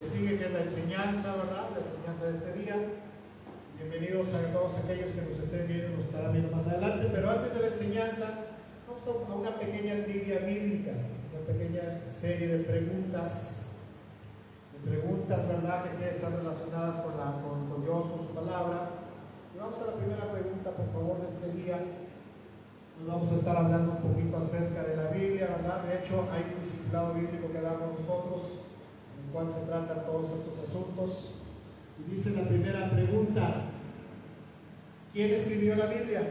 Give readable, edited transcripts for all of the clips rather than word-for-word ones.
Sigue, que es la enseñanza, ¿verdad? La enseñanza de este día. Bienvenidos a todos aquellos que nos estén viendo, nos estarán viendo más adelante. Pero antes de la enseñanza, vamos a una pequeña trivia bíblica, una pequeña serie de preguntas, ¿verdad? Que están relacionadas con Dios, con su palabra. Y vamos a la primera pregunta, por favor, de este día. Nos vamos a estar hablando un poquito acerca de la Biblia, ¿verdad? De hecho, hay un discipulado bíblico que damos nosotros, cuál se tratan todos estos asuntos. Y dice la primera pregunta: ¿quién escribió la Biblia?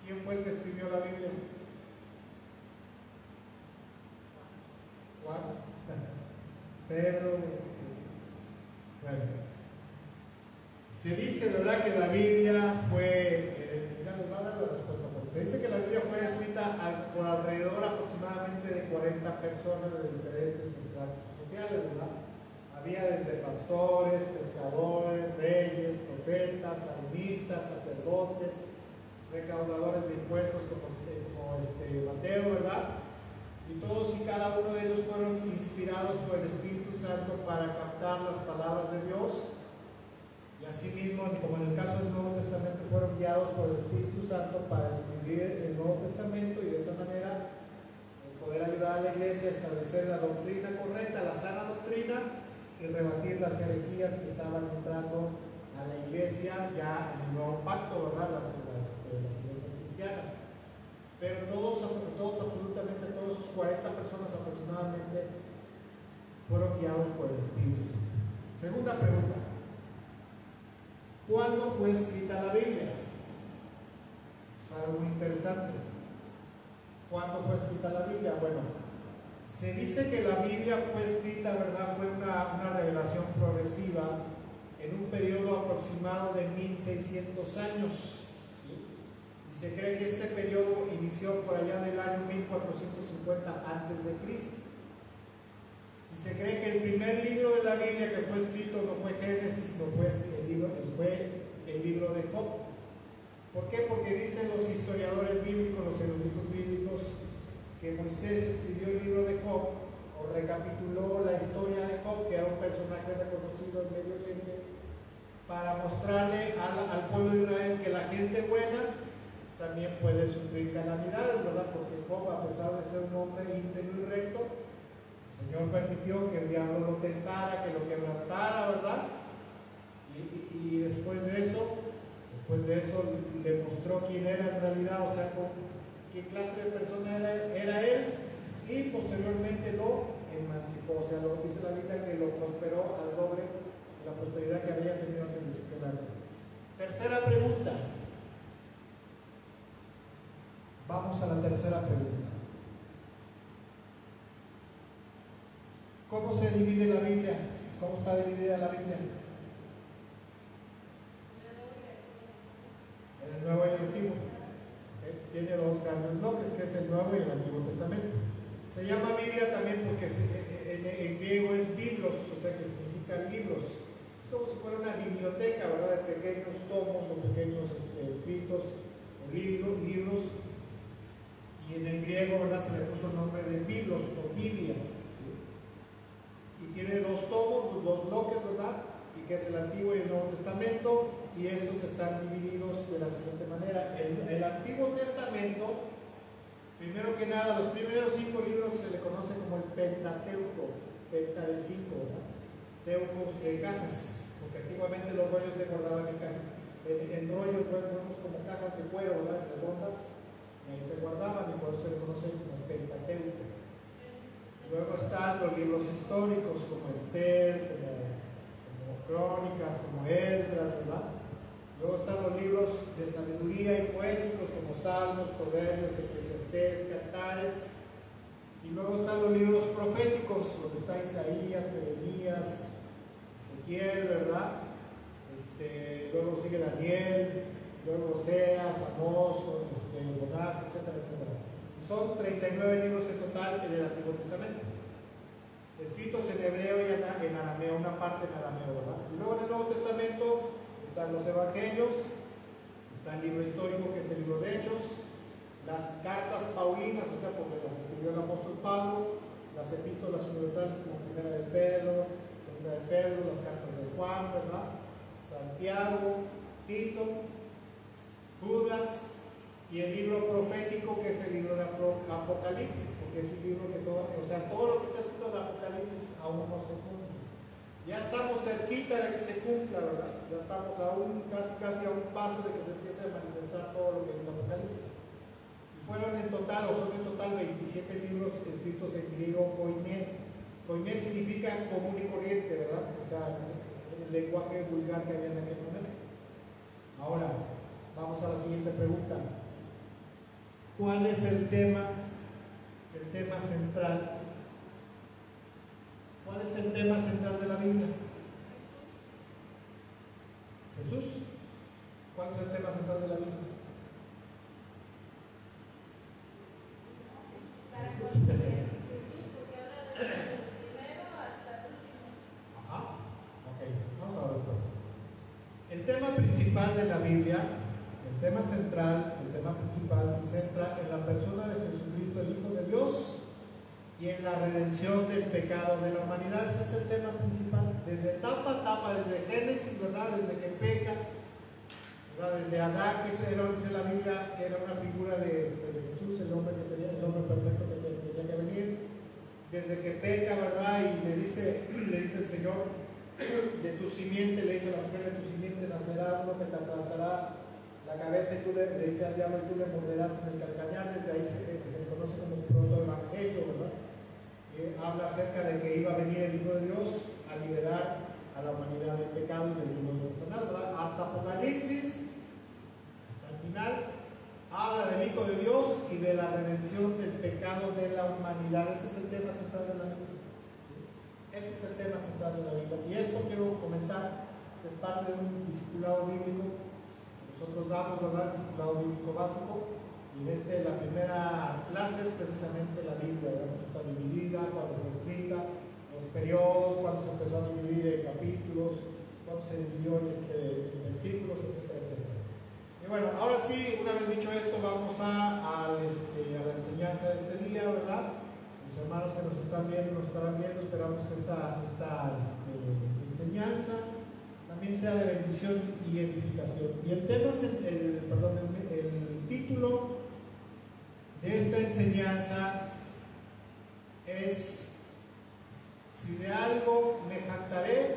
¿Quién fue el que escribió la Biblia? Juan, Pedro. Bueno, se dice, ¿verdad?, que la Biblia fue, ya les va a dar la respuesta, porque se dice que la Biblia fue escrita por alrededor aproximadamente de 40 personas de diferentes estratos sociales, ¿verdad? Había desde pastores, pescadores, reyes, profetas, salmistas, sacerdotes, recaudadores de impuestos como Mateo, ¿verdad? Y todos y cada uno de ellos fueron inspirados por el Espíritu Santo para captar las palabras de Dios. Y asimismo, como en el caso del Nuevo Testamento, fueron guiados por el Espíritu Santo para escribir el Nuevo Testamento y de esa manera poder ayudar a la iglesia a establecer la doctrina correcta, la sana doctrina, y rebatir las herejías que estaban entrando a la iglesia ya en el nuevo pacto, ¿verdad? Las iglesias cristianas. Pero absolutamente todos esos 40 personas aproximadamente fueron guiados por el Espíritu Santo. Segunda pregunta: ¿cuándo fue escrita la Biblia? Es algo muy interesante. ¿Cuándo fue escrita la Biblia? Bueno, se dice que la Biblia fue escrita, ¿verdad? Fue una revelación progresiva en un periodo aproximado de 1600 años. ¿Sí? Y se cree que este periodo inició por allá del año 1450 a.C. Y se cree que el primer libro de la Biblia que fue escrito no fue Génesis, sino fue el libro de Job. ¿Por qué? Porque dicen los historiadores bíblicos, los eruditos bíblicos, que Moisés escribió el libro de Job, o recapituló la historia de Job, que era un personaje reconocido en Medio Oriente, para mostrarle al pueblo de Israel que la gente buena también puede sufrir calamidades, ¿verdad? Porque Job, a pesar de ser un hombre íntegro y recto, el Señor permitió que el diablo lo tentara, que lo quebrantara, ¿verdad? Y después de eso le mostró quién era en realidad, o sea, qué clase de persona era él, y posteriormente lo emancipó. O sea, dice la Biblia que lo prosperó al doble de la prosperidad que había tenido antes de su quebranto. Tercera pregunta. Vamos a la tercera pregunta. ¿Cómo se divide la Biblia? ¿Cómo está dividida la Biblia? En el Nuevo y el Antiguo. Tiene dos grandes bloques, que es el Nuevo y el Antiguo Testamento. Se llama Biblia también porque en griego es biblos, o sea que significa libros. Es como si fuera una biblioteca, ¿verdad? De pequeños tomos o pequeños escritos o libros. Y en el griego, ¿verdad?, se le puso el nombre de biblos o Biblia. ¿Sí? Y tiene dos tomos, dos bloques, ¿verdad? Y que es el Antiguo y el Nuevo Testamento, y estos están divididos de la siguiente manera. El Antiguo Testamento, primero que nada, los primeros 5 libros se le conoce como el Pentateuco, penta de 5, ¿verdad? Teucos de cajas, porque antiguamente los rollos se guardaban en cajas. En rollos, como cajas de cuero, ¿verdad?, redondas, y ahí se guardaban, y por eso se le conoce como el Pentateuco. Luego están los libros históricos, como Esther, como Crónicas, como Esdras, ¿verdad? Luego están los libros de sabiduría y poéticos, como Salmos, Proverbios, Eclesiastés, Cantares. Y luego están los libros proféticos, donde está Isaías, Jeremías, Ezequiel, ¿verdad? Luego sigue Daniel, luego Oseas, Amós, Jonás, etcétera, etcétera. Son 39 libros en total en el Antiguo Testamento, escritos en hebreo y en arameo, una parte en arameo, ¿verdad? Y luego en el Nuevo Testamento están los Evangelios, está el libro histórico, que es el libro de Hechos, las cartas paulinas, o sea, porque las escribió el apóstol Pablo, las epístolas universales como Primera de Pedro, Pedro, las cartas de Juan, ¿verdad? Santiago, Tito, Judas y el libro profético, que es el libro de Apocalipsis, porque es un libro que todo lo que está escrito en Apocalipsis aún no se cumple. Ya estamos cerquita de que se cumpla, ¿verdad? Ya estamos aún casi a un paso de que se empiece a manifestar todo lo que dice Apocalipsis. Fueron en total, o son en total 27 libros escritos en griego koiné. Koiné significa común y corriente, ¿verdad? O sea, el lenguaje vulgar que había en aquel momento. Ahora, vamos a la siguiente pregunta. ¿Cuál es el tema central? ¿Cuál es el tema central de la Biblia? Jesús. ¿Cuál es el tema central de la Biblia? Jesús. Ajá. Ok, vamos a ver la respuesta. El tema principal de la Biblia, el tema central, el tema principal se centra en la persona de Jesucristo, el Hijo de Dios, y en la redención del pecado de la humanidad. Ese es el tema principal, desde etapa a etapa, desde Génesis, ¿verdad? Desde que peca, ¿verdad? Desde Adán, que eso era, dice la Biblia, que era una figura de Jesús, el hombre perfecto que tenía que venir. Desde que peca, ¿verdad? Y le dice el Señor, de tu simiente, le dice a la mujer, de tu simiente nacerá uno que te aplastará la cabeza, y tú le dice al diablo, y tú le morderás en el calcañar. Desde ahí se conoce como el proto-evangelio, ¿verdad? Habla acerca de que iba a venir el Hijo de Dios a liberar a la humanidad del pecado y del mundo de Satanás, ¿verdad? Hasta Apocalipsis, hasta el final, habla del Hijo de Dios y de la redención del pecado de la humanidad. Ese es el tema central de la Biblia. ¿Sí? Ese es el tema central de la Biblia. Y esto quiero comentar, que es parte de un discipulado bíblico. Nosotros damos, ¿verdad?, el discipulado bíblico básico. Y la primera clase es precisamente la Biblia, ¿verdad? Cómo está dividida, cuándo fue escrita, los periodos, cuándo se empezó a dividir en capítulos, cuándo se dividió en versículos, etcétera, etcétera. Y bueno, ahora sí, una vez dicho esto, vamos a la enseñanza de este día, ¿verdad? Los hermanos que nos están viendo, nos estarán viendo, esperamos que esta enseñanza también sea de bendición y edificación. Y el tema es el título de esta enseñanza es: si de algo me jactaré,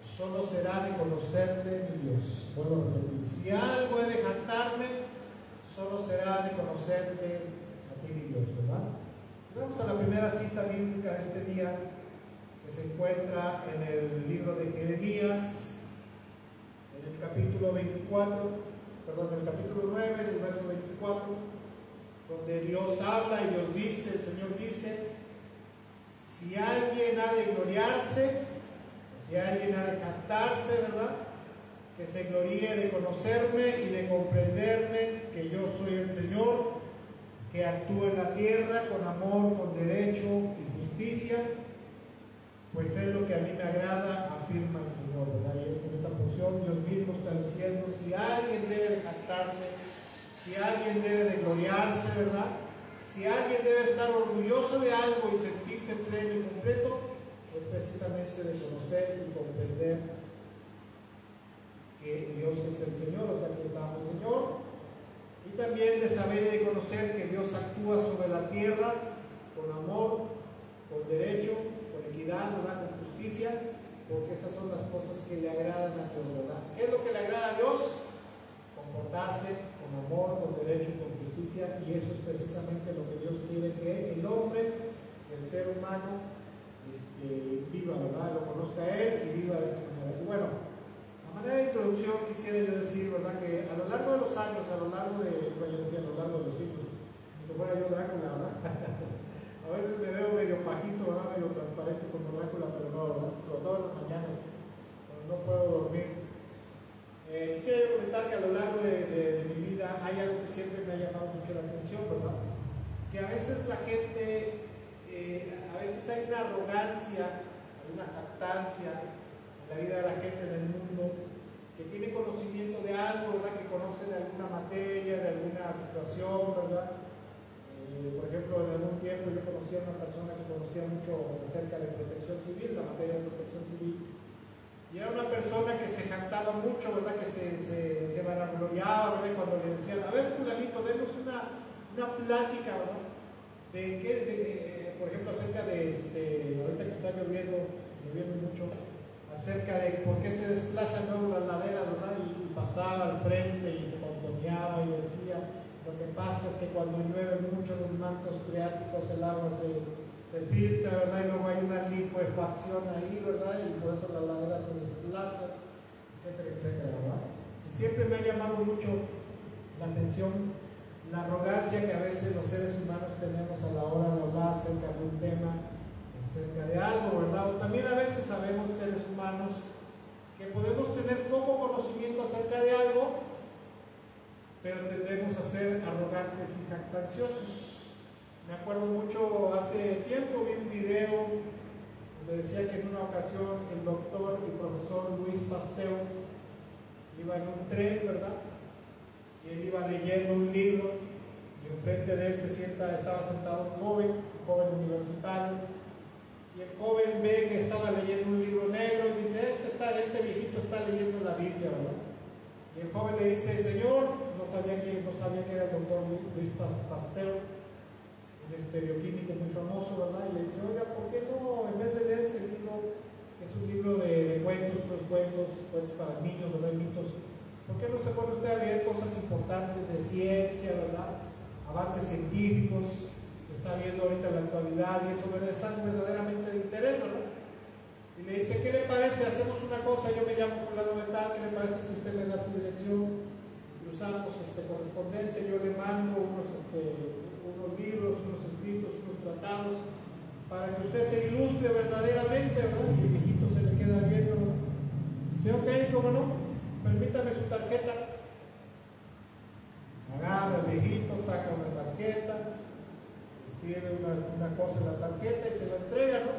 solo será de conocerte, mi Dios. Vuelvo a repetir: si algo he de jactarme, solo será de conocerte a ti, mi Dios, ¿verdad? Vamos a la primera cita bíblica de este día, que se encuentra en el libro de Jeremías, en el capítulo 9, en el verso 24, donde Dios habla y Dios dice, el Señor dice: si alguien ha de gloriarse, si alguien ha de jactarse, ¿verdad?, que se gloríe de conocerme y de comprenderme, que yo soy el Señor, que actúo en la tierra con amor, con derecho y justicia, pues es lo que a mí me agrada, afirma el Señor, ¿verdad? Y en esta porción Dios mismo está diciendo: si alguien debe de jactarse, si alguien debe de gloriarse, ¿verdad?, si alguien debe estar orgulloso de algo y sentirse pleno y completo, pues precisamente de conocer y comprender que Dios es el Señor, o sea, que está el Señor, y también de saber y de conocer que Dios actúa sobre la tierra con amor, con derecho, con equidad, ¿verdad?, con justicia, porque esas son las cosas que le agradan a Dios, ¿verdad? ¿Qué es lo que le agrada a Dios? Comportarse con amor, con derecho y con justicia, y eso es precisamente lo que Dios quiere que el hombre, el ser humano, viva, ¿verdad?, lo conozca a Él y viva de esa manera. Y bueno, a manera de introducción quisiera yo decir, ¿verdad?, que a lo largo de los años, a lo largo de los siglos, ni que fuera yo Drácula, ¿verdad? A veces me veo medio pajizo, ¿verdad?, medio transparente como Drácula, pero no, ¿verdad?, sobre todo en las mañanas, cuando no puedo dormir. Quisiera comentar que a lo largo de mi vida hay algo que siempre me ha llamado mucho la atención, ¿verdad? Que a veces la gente, a veces hay una arrogancia, hay una jactancia en la vida de la gente en el mundo, que tiene conocimiento de algo, ¿verdad?, que conoce de alguna materia, de alguna situación, ¿verdad? Por ejemplo, en algún tiempo yo conocí a una persona que conocía mucho acerca de protección civil, la materia de protección civil, fulanito, demos una plática, ¿verdad? Por ejemplo, acerca de, ahorita que está lloviendo mucho, acerca de por qué se desplaza luego la ladera, ¿verdad? Y pasaba al frente y se contoneaba y decía, lo que pasa es que cuando llueve mucho en los mantos freáticos el agua se filtra, ¿verdad? Y luego hay una licuefacción ahí, ¿verdad? Y por eso la ladera se desplaza, etcétera, etcétera, ¿verdad? Y siempre me ha llamado mucho la atención la arrogancia que a veces los seres humanos tenemos a la hora de hablar acerca de un tema, acerca de algo, ¿verdad? O también a veces sabemos, seres humanos, que podemos tener poco conocimiento acerca de algo, pero tendemos a ser arrogantes y jactanciosos. Me acuerdo mucho, hace tiempo vi un video donde decía que en una ocasión el doctor y profesor Luis Pasteur iba en un tren, ¿verdad? Y él iba leyendo un libro y enfrente de él estaba sentado un joven universitario, y el joven ve que estaba leyendo un libro negro y dice, este viejito está leyendo la Biblia, ¿verdad? Y el joven le dice, señor, no sabía que era el doctor Luis Pasteur, un bioquímico muy famoso, ¿verdad? Y le dice, oiga, ¿por qué no, en vez de leer ese libro, que es un libro de cuentos, cuentos para niños, ¿verdad? Mitos, ¿por qué no se pone usted a leer cosas importantes de ciencia, ¿verdad? Avances científicos, que está viendo ahorita en la actualidad, y eso es algo verdaderamente de interés, ¿verdad? Y le dice, ¿qué le parece? Hacemos una cosa, yo me llamo fulano de tal, ¿qué le parece si usted me da su dirección? Cruzamos correspondencia, yo le mando unos libros, unos escritos, unos tratados, para que usted se ilustre verdaderamente, ¿verdad? Y el viejito se le queda viendo, ¿verdad? Dice, ok, ¿cómo no? Permítame su tarjeta. Agarra el viejito, saca una tarjeta, escribe una cosa en la tarjeta y se la entrega, ¿no?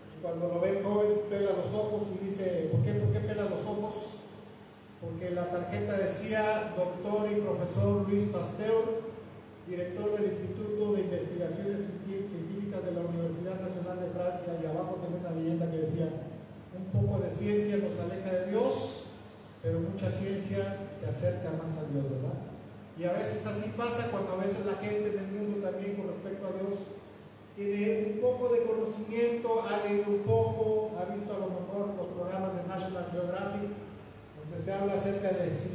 Y cuando lo ve el joven, pela los ojos y dice, ¿por qué pela los ojos? Porque la tarjeta decía doctor y profesor Luis Pasteur, director del Instituto de Investigaciones Científicas de la Universidad Nacional de Francia, y abajo tenía una leyenda que decía, un poco de ciencia nos aleja de Dios, pero mucha ciencia te acerca más a Dios, ¿verdad? Y a veces así pasa cuando a veces la gente del mundo también con respecto a Dios tiene un poco de conocimiento, ha leído un poco, ha visto a lo mejor los programas de National Geographic, donde se habla acerca de si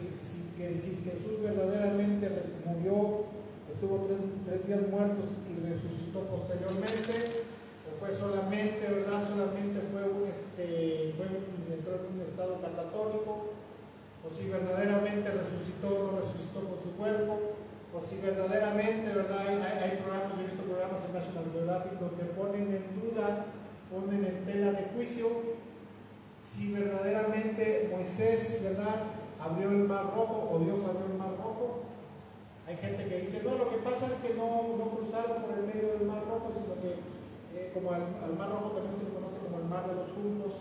Jesús verdaderamente murió, estuvo tres días muertos y resucitó posteriormente, o fue solamente, ¿verdad? Solamente entró en un estado catatónico, o si verdaderamente resucitó o no resucitó con su cuerpo, o si verdaderamente, ¿verdad? Hay programas, yo he visto programas en National Geographic donde ponen en duda, ponen en tela de juicio si verdaderamente Moisés, ¿verdad?, abrió el mar rojo o Dios abrió el mar rojo. Hay gente que dice, no, lo que pasa es que no cruzaron por el medio del mar rojo, sino que como al mar rojo también se le conoce como el mar de los juncos.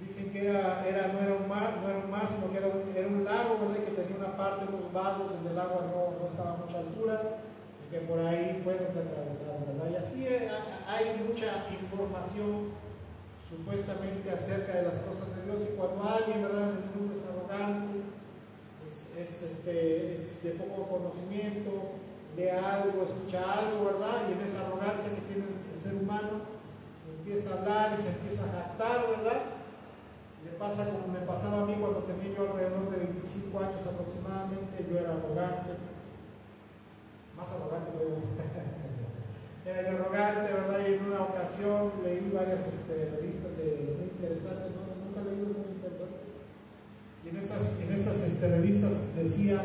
Dicen que no era un mar, sino que era un lago, ¿verdad? Que tenía una parte, unos vados donde el agua no estaba a mucha altura, y que por ahí fue donde atravesaron, ¿verdad? Y así hay mucha información supuestamente acerca de las cosas de Dios, y cuando alguien, ¿verdad?, en el mundo es arrogante, es de poco conocimiento, lee algo, escucha algo, ¿verdad? Y en esa arrogancia que tiene el ser humano, empieza a hablar y se empieza a jactar, ¿verdad? Le pasa como me pasaba a mí cuando tenía yo alrededor de 25 años aproximadamente. Yo era arrogante, más arrogante luego. Era yo arrogante, ¿verdad? Y en una ocasión leí varias revistas muy interesantes, ¿no? Nunca he leído muy interesantes. Y en esas revistas decía,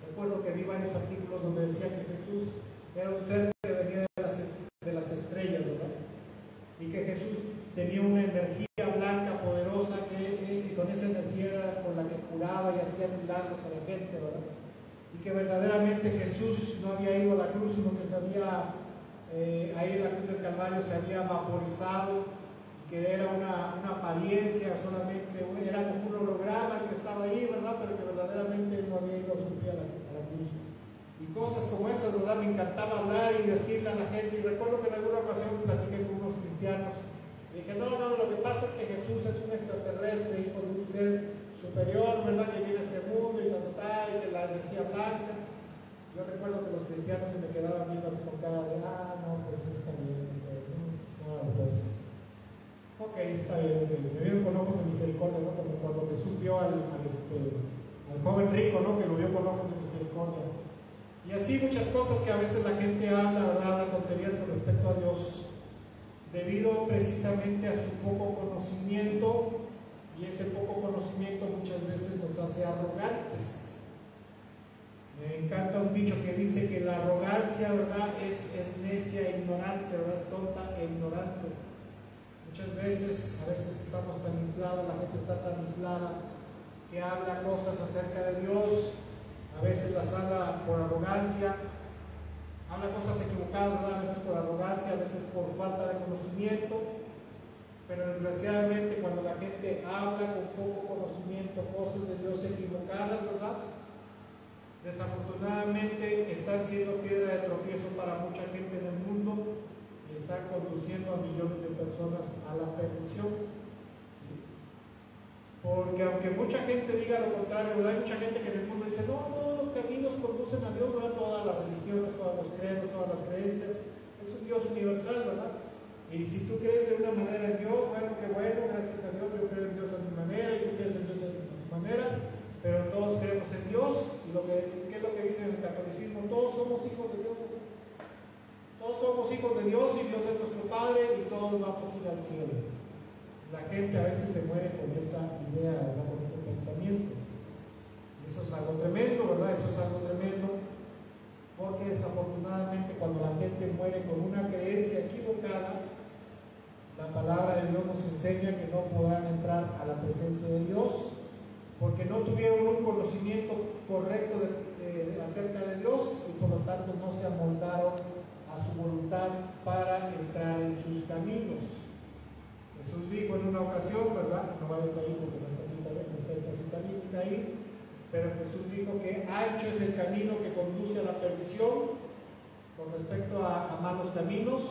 recuerdo que vi varios artículos donde decía que Jesús era un ser que venía de las estrellas, ¿verdad? Y que Jesús tenía una energía blanca poderosa que con esa energía era con la que curaba y hacía milagros a la gente, ¿verdad? Y que verdaderamente Jesús no había ido a la cruz, sino que ahí en la cruz del Calvario se había vaporizado, que era una apariencia solamente, era como un holograma el que estaba ahí, ¿verdad? Pero que verdaderamente no había ido a sufrir a la cruz. Y cosas como esas, ¿verdad? Me encantaba hablar y decirle a la gente. Y recuerdo que en alguna ocasión platiqué con unos cristianos y dije, no, lo que pasa es que Jesús es un extraterrestre, hijo de un ser superior, ¿verdad?, que viene a este mundo y y que la energía blanca. recuerdo que los cristianos se me quedaban viendo así con cara de, no, pues está bien, pues, ok, está bien, me vieron con ojos de misericordia, ¿no? Como cuando Jesús vio al joven rico, ¿no? Que lo vio con ojos de misericordia. Y así muchas cosas que a veces la gente habla, ¿verdad? Habla tonterías con respecto a Dios, debido precisamente a su poco conocimiento, y ese poco conocimiento muchas veces nos hace arrogantes. Me encanta un dicho que dice que la arrogancia, ¿verdad? Es necia e ignorante, ¿verdad? Es tonta e ignorante. Muchas veces, a veces estamos tan inflados, la gente está tan inflada, que habla cosas acerca de Dios, a veces las habla por arrogancia, habla cosas equivocadas, ¿verdad? A veces por arrogancia, a veces por falta de conocimiento, pero desgraciadamente cuando la gente habla con poco conocimiento cosas de Dios equivocadas, ¿verdad? Desafortunadamente están siendo piedra de tropiezo para mucha gente en el mundo y están conduciendo a millones de personas a la perdición. ¿Sí? Porque aunque mucha gente diga lo contrario, ¿verdad? Hay mucha gente que en el mundo dice, no, todos los caminos conducen a Dios, ¿verdad? Todas las religiones, todos los credos, todas las creencias, es un Dios universal, ¿verdad? Y si tú crees de una manera en Dios, bueno, qué bueno, gracias a Dios, yo creo en Dios a mi manera, y tú crees en Dios a tu manera, pero todos creemos en Dios, y ¿qué es lo que dice en el catolicismo? Todos somos hijos de Dios. Todos somos hijos de Dios y Dios es nuestro Padre y todos vamos a ir al cielo. La gente a veces se muere con esa idea, ¿verdad? Con ese pensamiento. Y eso es algo tremendo, ¿verdad? Eso es algo tremendo, porque desafortunadamente cuando la gente muere con una creencia equivocada, la palabra de Dios nos enseña que no podrán entrar a la presencia de Dios, porque no tuvieron un conocimiento correcto acerca de Dios y por lo tanto no se amoldaron a su voluntad para entrar en sus caminos. Jesús dijo en una ocasión, ¿verdad? No vayas ahí porque no está esa cita bíblica ahí, pero Jesús dijo que ancho es el camino que conduce a la perdición con respecto a malos caminos,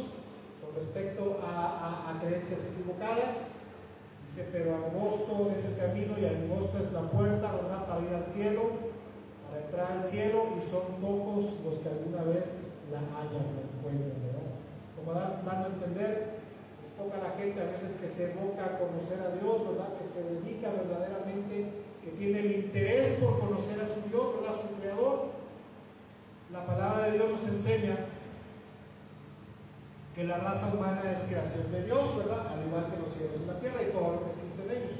con respecto a creencias equivocadas. Dice, pero angosto es el camino y angosta es la puerta, ¿verdad? Para ir al cielo, para entrar al cielo, y son pocos los que alguna vez la hallan, la encuentran, ¿verdad? Como dando a entender, es poca la gente a veces que se evoca a conocer a Dios, ¿verdad? Que se dedica verdaderamente, que tiene el interés por conocer a su Dios, ¿verdad? Su Creador. La palabra de Dios nos enseña que la raza humana es creación de Dios, ¿verdad? Al igual que los cielos y la tierra y todo lo que existe en ellos.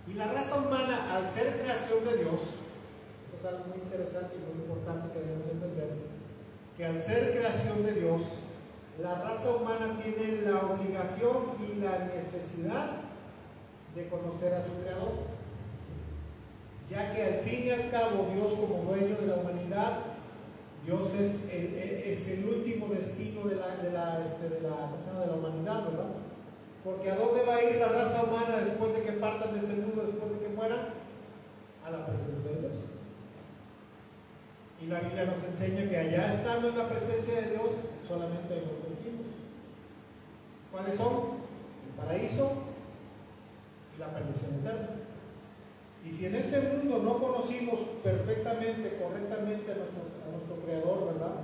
Y la raza humana, al ser creación de Dios, eso es algo muy interesante y muy importante que debemos entender, que al ser creación de Dios, la raza humana tiene la obligación y la necesidad de conocer a su Creador, ya que al fin y al cabo Dios, como dueño de la humanidad, Dios es el último destino de la humanidad, ¿verdad? Porque ¿a dónde va a ir la raza humana después de que partan de este mundo, después de que mueran? A la presencia de Dios. Y la Biblia nos enseña que allá estando en la presencia de Dios, solamente hay dos destinos. ¿Cuáles son? El paraíso y la perdición eterna. Y si en este mundo no conocimos perfectamente, correctamente a nuestro Creador, ¿verdad?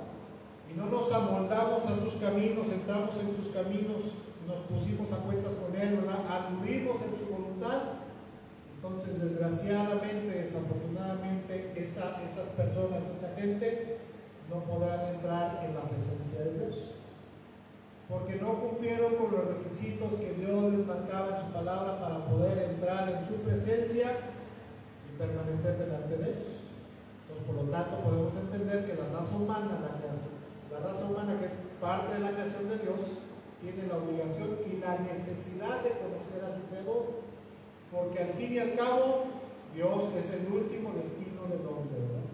Y no nos amoldamos a sus caminos, entramos en sus caminos, nos pusimos a cuentas con Él, ¿verdad? Anduvimos en su voluntad, entonces desgraciadamente, desafortunadamente, esas personas, esa gente, no podrán entrar en la presencia de Dios. Porque no cumplieron con los requisitos que Dios les marcaba en su palabra para poder entrar en su presencia permanecer delante de ellos. Entonces, por lo tanto, podemos entender que la raza humana, que es parte de la creación de Dios, tiene la obligación y la necesidad de conocer a su Creador, porque al fin y al cabo, Dios es el último destino del hombre, ¿verdad?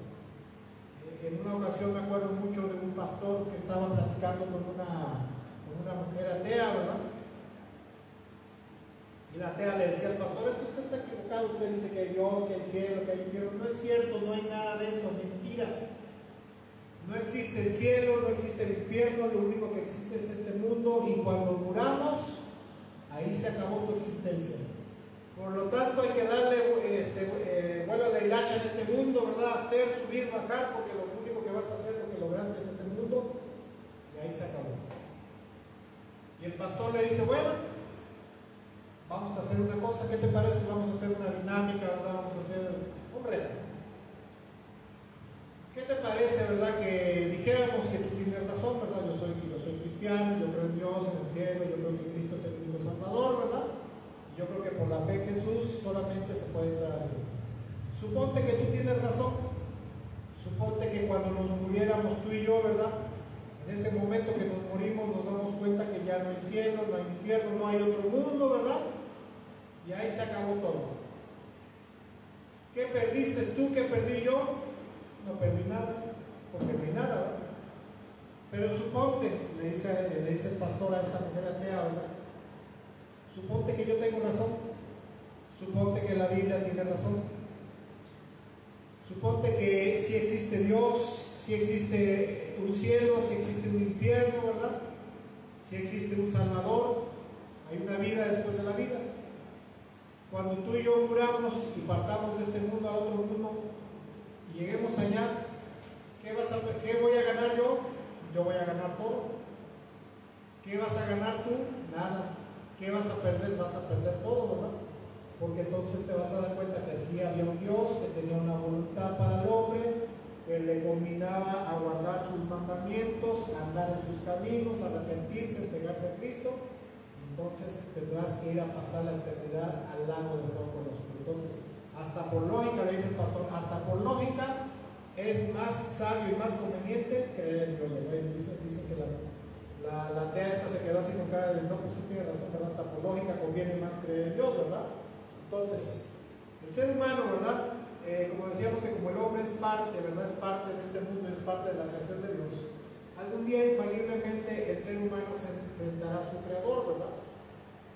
En una ocasión me acuerdo mucho de un pastor que estaba platicando con una mujer atea, ¿verdad? Y la atea le decía al pastor, es que usted está equivocado, usted dice que hay Dios, que hay cielo, que hay infierno. No es cierto, no hay nada de eso, mentira. No existe el cielo, no existe el infierno, lo único que existe es este mundo y cuando muramos, ahí se acabó tu existencia. Por lo tanto hay que darle vuelo a la hilacha en este mundo, ¿verdad? Hacer, subir, bajar, porque lo único que vas a hacer lo que lograste en este mundo, y ahí se acabó. Y el pastor le dice, bueno, vamos a hacer una cosa, ¿qué te parece? Vamos a hacer una dinámica, ¿verdad? Vamos a hacer un reto. ¿Qué te parece, verdad? Que dijéramos que tú tienes razón, ¿verdad? Yo soy cristiano, yo creo en Dios, en el cielo, yo creo que Cristo es el único Salvador, ¿verdad? Yo creo que por la fe en Jesús solamente se puede entrar al cielo. Suponte que tú tienes razón. Suponte que cuando nos muriéramos tú y yo, ¿verdad? En ese momento que nos morimos nos damos cuenta que ya no hay cielo, no hay infierno, no hay otro mundo, ¿verdad? Y ahí se acabó todo. ¿Qué perdiste tú? ¿Qué perdí yo? No perdí nada, porque no hay nada, ¿verdad? Pero suponte, le dice el pastor a esta mujer atea, ¿verdad? Suponte que yo tengo razón. Suponte que la Biblia tiene razón. Suponte que sí existe Dios, sí existe un cielo, sí existe un infierno, ¿verdad? Sí existe un Salvador, hay una vida después de la vida. Cuando tú y yo muramos y partamos de este mundo a otro mundo y lleguemos allá, ¿qué voy a ganar yo? Yo voy a ganar todo. ¿Qué vas a ganar tú? Nada. ¿Qué vas a perder? Vas a perder todo, ¿verdad? Porque entonces te vas a dar cuenta que sí había un Dios que tenía una voluntad para el hombre, que le combinaba a guardar sus mandamientos, a andar en sus caminos, a arrepentirse, entregarse a Cristo. Entonces tendrás que ir a pasar la eternidad al lago de fuego oscuro. Entonces, hasta por lógica, le dice el pastor, hasta por lógica es más sabio y más conveniente creer en Dios. Dice que la atea esta se quedó así con cara de no, pues sí tiene razón, ¿verdad? Hasta por lógica conviene más creer en Dios, ¿verdad? Entonces, el ser humano, ¿verdad? Como decíamos que como el hombre es parte, ¿verdad? Es parte de este mundo, es parte de la creación de Dios. Algún día infaliblemente el ser humano se enfrentará a su creador, ¿verdad?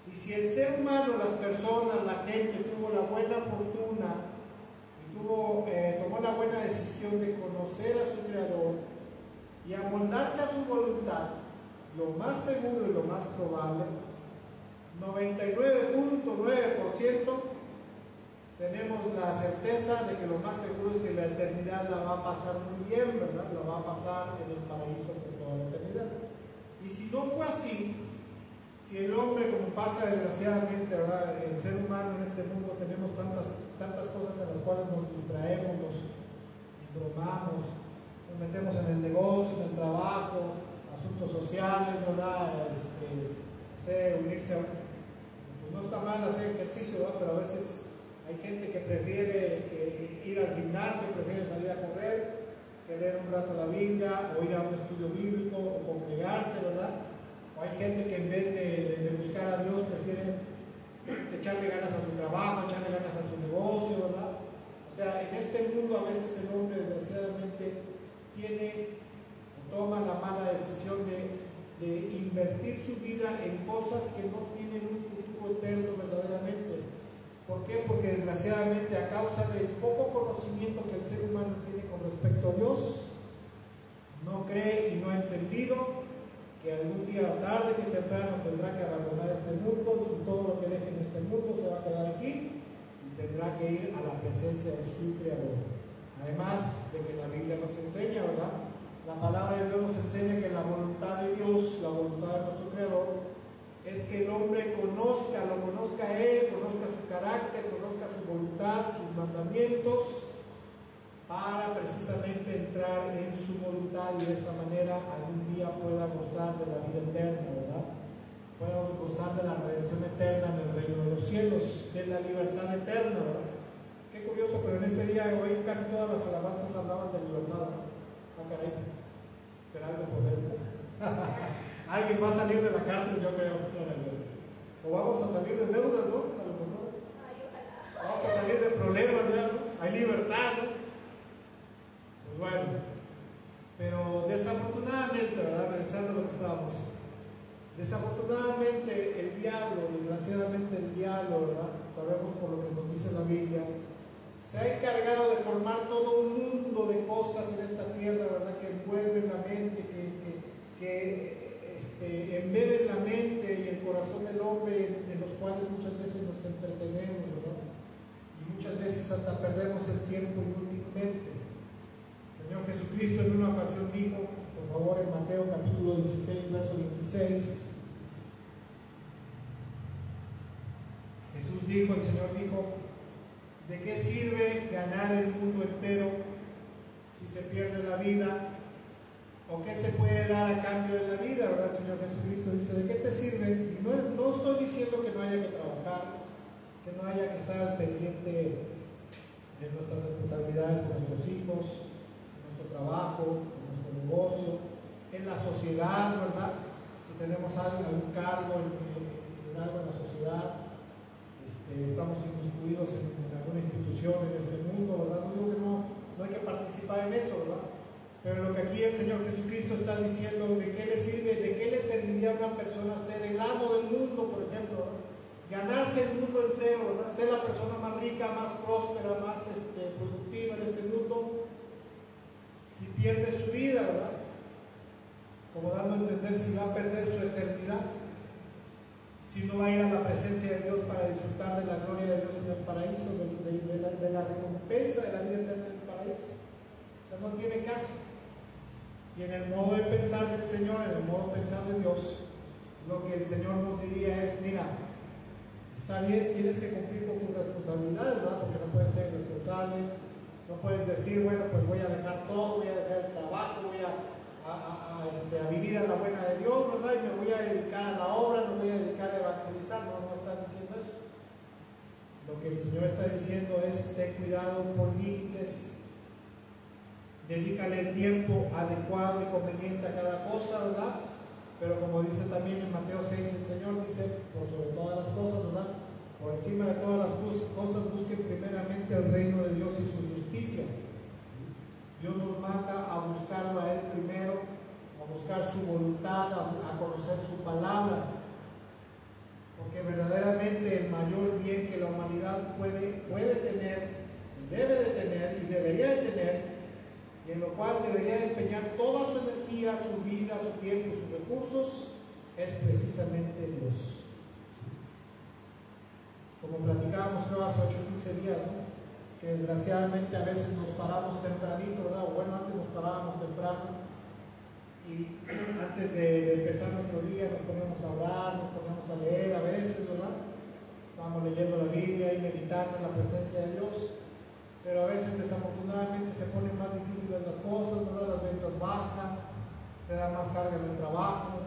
Y si el ser humano, las personas, la gente tuvo la buena fortuna y tomó la buena decisión de conocer a su creador y amoldarse a su voluntad, lo más seguro y lo más probable, 99.9% tenemos la certeza de que lo más seguro es que la eternidad la va a pasar muy bien, ¿verdad? La va a pasar en el paraíso por toda la eternidad. Y si no fue así, si el hombre, como pasa desgraciadamente, ¿verdad? El ser humano en este mundo tenemos tantas cosas en las cuales nos distraemos, nos bromamos, nos metemos en el negocio, en el trabajo, asuntos sociales, ¿verdad? Unirse a... Pues no está mal hacer ejercicio, ¿verdad? Pero a veces hay gente que prefiere ir al gimnasio, prefiere salir a correr, que leer un rato la Biblia, o ir a un estudio bíblico, o congregarse, ¿verdad? O hay gente que en vez de buscar a Dios prefiere echarle ganas a su trabajo, echarle ganas a su negocio, ¿verdad? O sea, en este mundo a veces el hombre desgraciadamente toma la mala decisión de invertir su vida en cosas que no tienen un futuro eterno verdaderamente. ¿Por qué? Porque desgraciadamente a causa del poco conocimiento que el ser humano tiene con respecto a Dios, no cree y no ha entendido que algún día o tarde que temprano tendrá que abandonar este mundo y todo lo que deje en este mundo se va a quedar aquí y tendrá que ir a la presencia de su Creador. Además de que la Biblia nos enseña, ¿verdad? La palabra de Dios nos enseña que la voluntad de Dios, la voluntad de nuestro Creador, es que el hombre lo conozca a Él, conozca su carácter, conozca su voluntad, sus mandamientos, para precisamente entrar en su voluntad y de esta manera algún día pueda gozar de la vida eterna, ¿verdad? Pueda gozar de la redención eterna en el reino de los cielos, de la libertad eterna, ¿verdad? Qué curioso, pero en este día de hoy casi todas las alabanzas hablaban de libertad, ¿no? Ah, caray, será algo por dentro. Alguien va a salir de la cárcel, yo creo. O vamos a salir de deudas, ¿no? A lo mejor. Vamos a salir de problemas ya, ¿no? Hay libertad, ¿no? Pues bueno, pero desafortunadamente, ¿verdad? Regresando a lo que estábamos, desafortunadamente el diablo, desgraciadamente el diablo, ¿verdad? Sabemos por lo que nos dice la Biblia, se ha encargado de formar todo un mundo de cosas en esta tierra, ¿verdad? Que envuelven la mente, que embeben la mente y el corazón del hombre, en los cuales muchas veces nos entretenemos, ¿verdad? Y muchas veces hasta perdemos el tiempo inútilmente. Señor Jesucristo en una 6, verso 26. Jesús dijo, el Señor dijo: ¿de qué sirve ganar el mundo entero si se pierde la vida? ¿O qué se puede dar a cambio de la vida? ¿Verdad? El Señor Jesucristo dice: ¿de qué te sirve? Y no estoy diciendo que no haya que trabajar, que no haya que estar al pendiente de nuestras responsabilidades con nuestros hijos, en nuestro trabajo, en nuestro negocio, en la sociedad, ¿verdad? Si tenemos algún cargo en algo en la sociedad, estamos incluidos en alguna institución en este mundo, ¿verdad? No digo que no hay que participar en eso, ¿verdad? Pero lo que aquí el Señor Jesucristo está diciendo: ¿de qué le sirve, de qué le serviría a una persona ser el amo del mundo, por ejemplo, ¿verdad? Ganarse el mundo entero, ¿verdad? Ser la persona más rica, más próspera, más productiva en este mundo, si pierde su vida, ¿verdad? Como dando a entender si va a perder su eternidad, si no va a ir a la presencia de Dios para disfrutar de la gloria de Dios en el paraíso, de la recompensa de la vida eterna en el paraíso. O sea, no tiene caso. Y en el modo de pensar del Señor, en el modo de pensar de Dios, lo que el Señor nos diría es: mira, está bien, tienes que cumplir con tus responsabilidades, ¿verdad? Porque no puedes ser responsable, no puedes decir, bueno, pues voy a dejar todo, voy a dejar el trabajo, voy a vivir a la buena de Dios, ¿verdad? Y me voy a dedicar a la obra, me voy a dedicar a evangelizar. No está diciendo eso. Lo que el Señor está diciendo es: ten cuidado, pon límites, dedícale el tiempo adecuado y conveniente a cada cosa, ¿verdad? Pero como dice también en Mateo 6, el Señor dice: por sobre todas las cosas, ¿verdad? Por encima de todas las cosas, busquen primeramente el reino de Dios y su justicia. Dios nos manda a buscarlo a Él primero, a buscar su voluntad, a conocer su palabra, porque verdaderamente el mayor bien que la humanidad puede tener, debe de tener y debería de tener, y en lo cual debería de empeñar toda su energía, su vida, su tiempo, sus recursos, es precisamente Dios. Como platicábamos, creo, hace 8 o 15 días, ¿no? Que desgraciadamente a veces nos paramos tempranito, ¿verdad? O bueno, antes nos parábamos temprano y antes de empezar nuestro día nos poníamos a orar, nos poníamos a leer a veces, ¿verdad? Estábamos leyendo la Biblia y meditando en la presencia de Dios, pero a veces desafortunadamente se ponen más difíciles las cosas, ¿verdad? Las ventas bajan, te da más carga en el trabajo.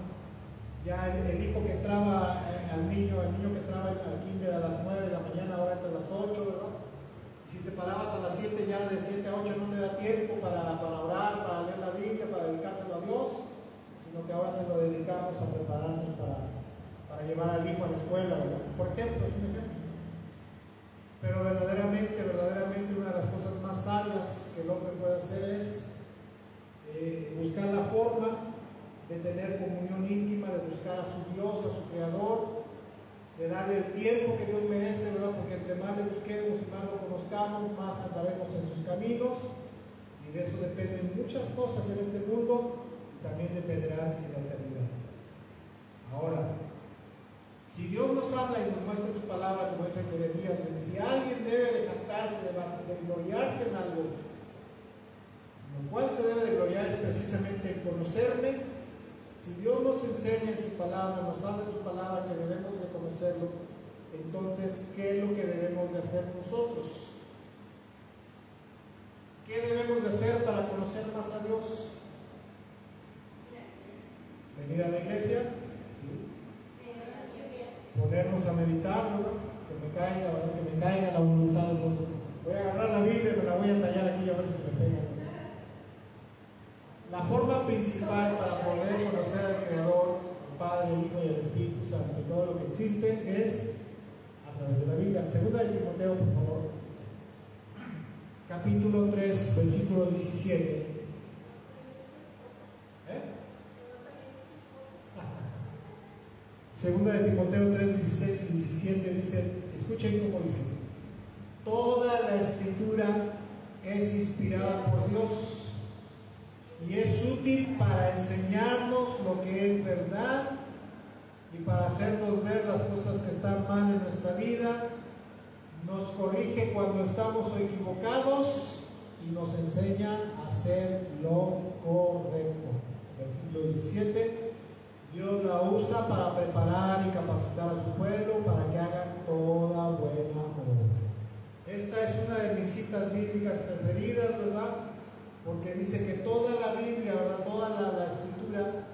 Ya el hijo que entraba el niño que entraba al kinder a las 9 de la mañana, ahora entre las 8, ¿verdad? Si te parabas a las 7, ya de 7 a 8 no te da tiempo para orar, para leer la Biblia, para dedicárselo a Dios, sino que ahora se lo dedicamos a prepararnos para llevar al hijo a la escuela, ¿verdad? Por ejemplo, es un ejemplo. Pero verdaderamente una de las cosas más sabias que el hombre puede hacer es buscar la forma de tener comunión íntima, de buscar a su Dios, a su Creador, de darle el tiempo que Dios merece, ¿verdad? Porque entre más le busquemos y más lo conozcamos, más andaremos en sus caminos, y de eso dependen muchas cosas en este mundo, y también dependerán en la eternidad. Ahora, si Dios nos habla y nos muestra su palabra, como dice Jeremías, si alguien debe de jactarse, de gloriarse en algo, lo cual se debe de gloriar es precisamente en conocerme. Si Dios nos enseña en su palabra, nos habla en su palabra que debemos de conocerlo, entonces, ¿qué es lo que debemos de hacer nosotros? ¿Qué debemos de hacer para conocer más a Dios? ¿Venir a la iglesia? Sí. Ponernos a meditar, ¿verdad? Que me caiga la voluntad de Dios. Voy a agarrar la Biblia y me la voy a tallar aquí a ver si se me pega. La forma principal para poder conocer al Creador, al Padre, el Hijo y el Espíritu Santo, y todo lo que existe, es a través de la Biblia. Segunda de Timoteo, por favor. Capítulo 3, versículo 17. Segunda de Timoteo 3, 16 y 17 dice, escuchen cómo dice: toda la Escritura es inspirada por Dios y es útil para enseñarnos lo que es verdad y para hacernos ver las cosas que están mal en nuestra vida, nos corrige cuando estamos equivocados y nos enseña a hacer lo correcto. Versículo 17: Dios la usa para preparar y capacitar a su pueblo para que hagan toda buena obra. Esta es una de mis citas bíblicas preferidas, ¿verdad? Porque dice que toda la Biblia, ¿verdad? Toda la escritura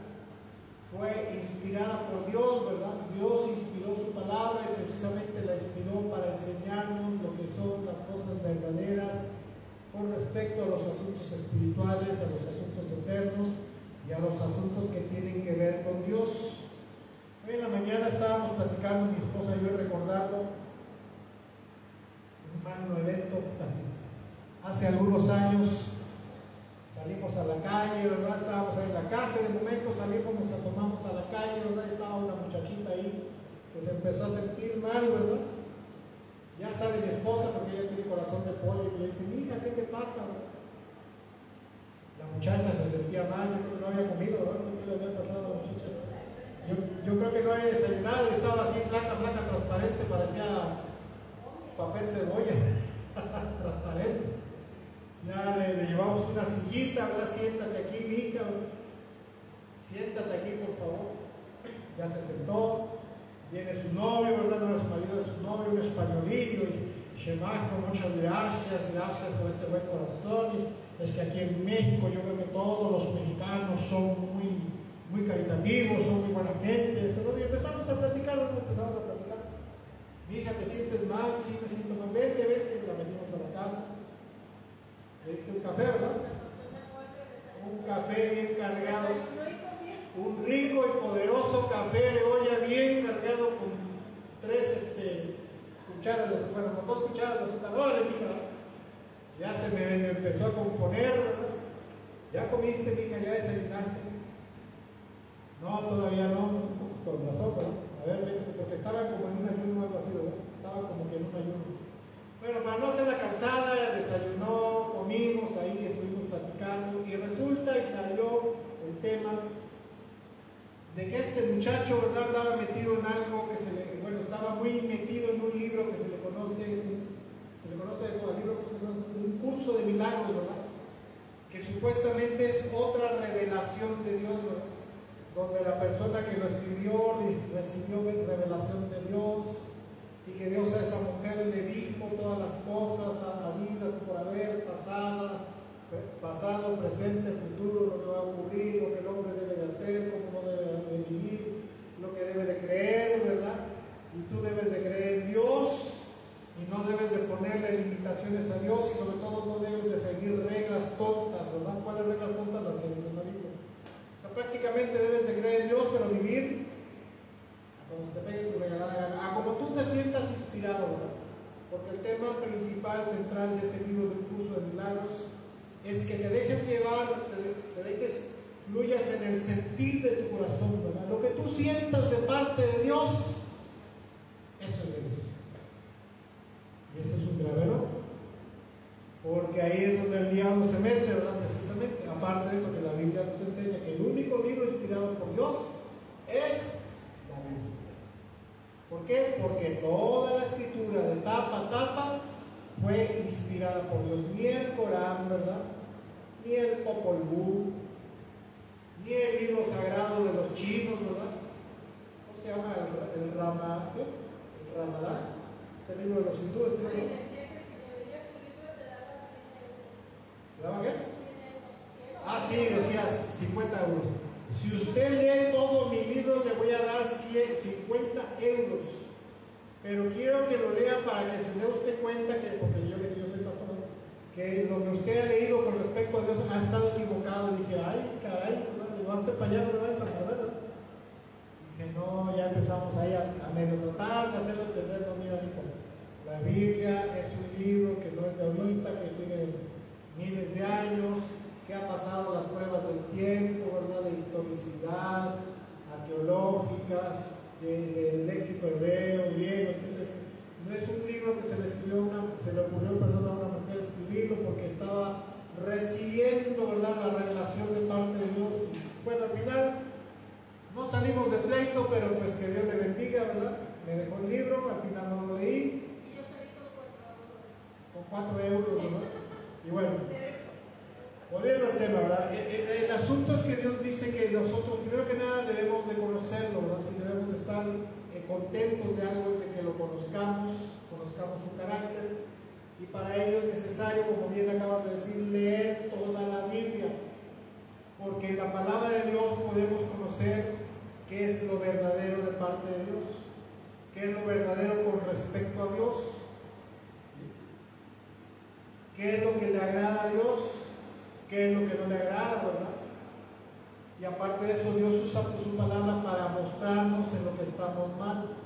fue inspirada por Dios, ¿verdad? Dios inspiró su palabra y precisamente la inspiró para enseñarnos lo que son las cosas verdaderas con respecto a los asuntos espirituales, a los asuntos eternos y a los asuntos que tienen que ver con Dios. Hoy en la mañana estábamos platicando, mi esposa y yo, recordando un magno evento. Hace algunos años salimos a la calle, ¿verdad? Estábamos ahí en la casa, de momento salimos, nos asomamos a la calle, ¿verdad? Estaba una muchachita ahí que se empezó a sentir mal, ¿verdad? Ya sale mi esposa porque ella tiene corazón de pollo y le dice, hija, ¿qué te pasa? ¿Verdad? La muchacha se sentía mal, yo creo que no había comido, ¿verdad? ¿Qué le había pasado a la muchacha? Yo creo que no había desayunado, estaba así blanca, transparente, parecía papel cebolla, transparente. Ya le llevamos una sillita, ¿verdad? Siéntate aquí, mija, siéntate aquí, por favor. Ya se sentó, viene su novio, ¿verdad? No era su marido, es su novio, un españolillo, y Shemajo, muchas gracias por este buen corazón. Y es que aquí en México yo veo que todos los mexicanos son muy caritativos, son muy buena gente. Y empezamos a platicar, ¿no? Mija, ¿te sientes mal? Sí, me siento mal. Vete, la venimos a la casa. Le diste un café, ¿verdad? Un café bien cargado. Un rico y poderoso café de olla bien cargado con 3 cucharas de azúcar, con 2 cucharas de azúcar. ¡Órale, mija! Ya se me empezó a componer, ¿verdad? ¿Ya comiste, mija? ¿Ya desayunaste? No, todavía no. Con razón, ¿verdad? A ver, porque estaba como en un ayuno o algo así, ¿verdad? Estaba como que en un ayuno. Bueno, para no hacerla cansada, desayunó, comimos, ahí estuvimos platicando y resulta y salió el tema de que este muchacho, ¿verdad?, estaba metido en algo que estaba muy metido en un libro que se le conoce como libro, un curso de milagros, ¿verdad?, que supuestamente es otra revelación de Dios, ¿verdad?, donde la persona que lo escribió recibió revelación de Dios. Y que Dios a esa mujer le dijo todas las cosas habidas por haber, pasado, presente, futuro, lo que va a ocurrir, lo que el hombre debe de hacer, cómo no debe de vivir, lo que debe de creer, ¿verdad? Y tú debes de creer en Dios y no debes de ponerle limitaciones a Dios y sobre todo no debes de seguir reglas tontas, ¿verdad? ¿Cuáles reglas tontas? Las que dice la Biblia. O sea, prácticamente debes de creer en Dios, pero vivir como se te pegue tu regalada gana, como tú te sientas inspirado, ¿verdad? Porque el tema principal, central de ese libro del curso de milagros es que te dejes llevar, fluyas en el sentir de tu corazón, ¿verdad? Lo que tú sientas de parte de Dios, eso es de Dios. Y eso es un grave error, porque ahí es donde el diablo se mete, ¿verdad? Precisamente, aparte de eso que la Biblia nos enseña que el único libro inspirado por Dios es la Biblia. ¿Por qué? Porque toda la escritura de tapa a tapa fue inspirada por Dios. Ni el Corán, ¿verdad? Ni el Popol Vuh, ni el libro sagrado de los chinos, ¿verdad? ¿Cómo se llama? El Ramadán. Es el libro de los hindúes, creo que. ¿Te daba qué? Ah, sí, decías 50 euros. Si usted lee todo mi libro, le voy a dar 50 euros. Pero quiero que lo lea para que se dé usted cuenta que, porque yo soy pastor, que lo que usted ha leído con respecto a Dios ha estado equivocado. Y dije, ay, caray, ¿no? Vas para allá, no me vas a perder. Dije, no, ya empezamos ahí a medio tratar de hacerlo entender. No, mira, hijo, la Biblia es un libro que no es de ahorita, que tiene miles de años, que ha pasado las pruebas del tiempo, ¿verdad?, de historicidad, arqueológicas, del léxico hebreo, griego, etc. No es un libro que se le ocurrió a una mujer escribirlo porque estaba recibiendo, ¿verdad?, la revelación de parte de Dios. Bueno, al final no salimos de pleito, pero pues que Dios le bendiga, ¿verdad? Me dejó el libro, al final no lo leí. Y yo salí con 4 euros, ¿verdad? Y bueno, volviendo al tema, ¿verdad? El asunto es que Dios dice que nosotros, primero que nada, debemos de conocer conocerlo, ¿verdad? Si debemos de estar contentos de algo es de que lo conozcamos su carácter, y para ello es necesario, como bien acabas de decir, leer toda la Biblia, porque en la palabra de Dios podemos conocer qué es lo verdadero de parte de Dios, qué es lo verdadero con respecto a Dios, qué es lo que le agrada a Dios, qué es lo que no le agrada, ¿verdad? Y aparte de eso, Dios usa su palabra para mostrarnos en lo que estamos mal,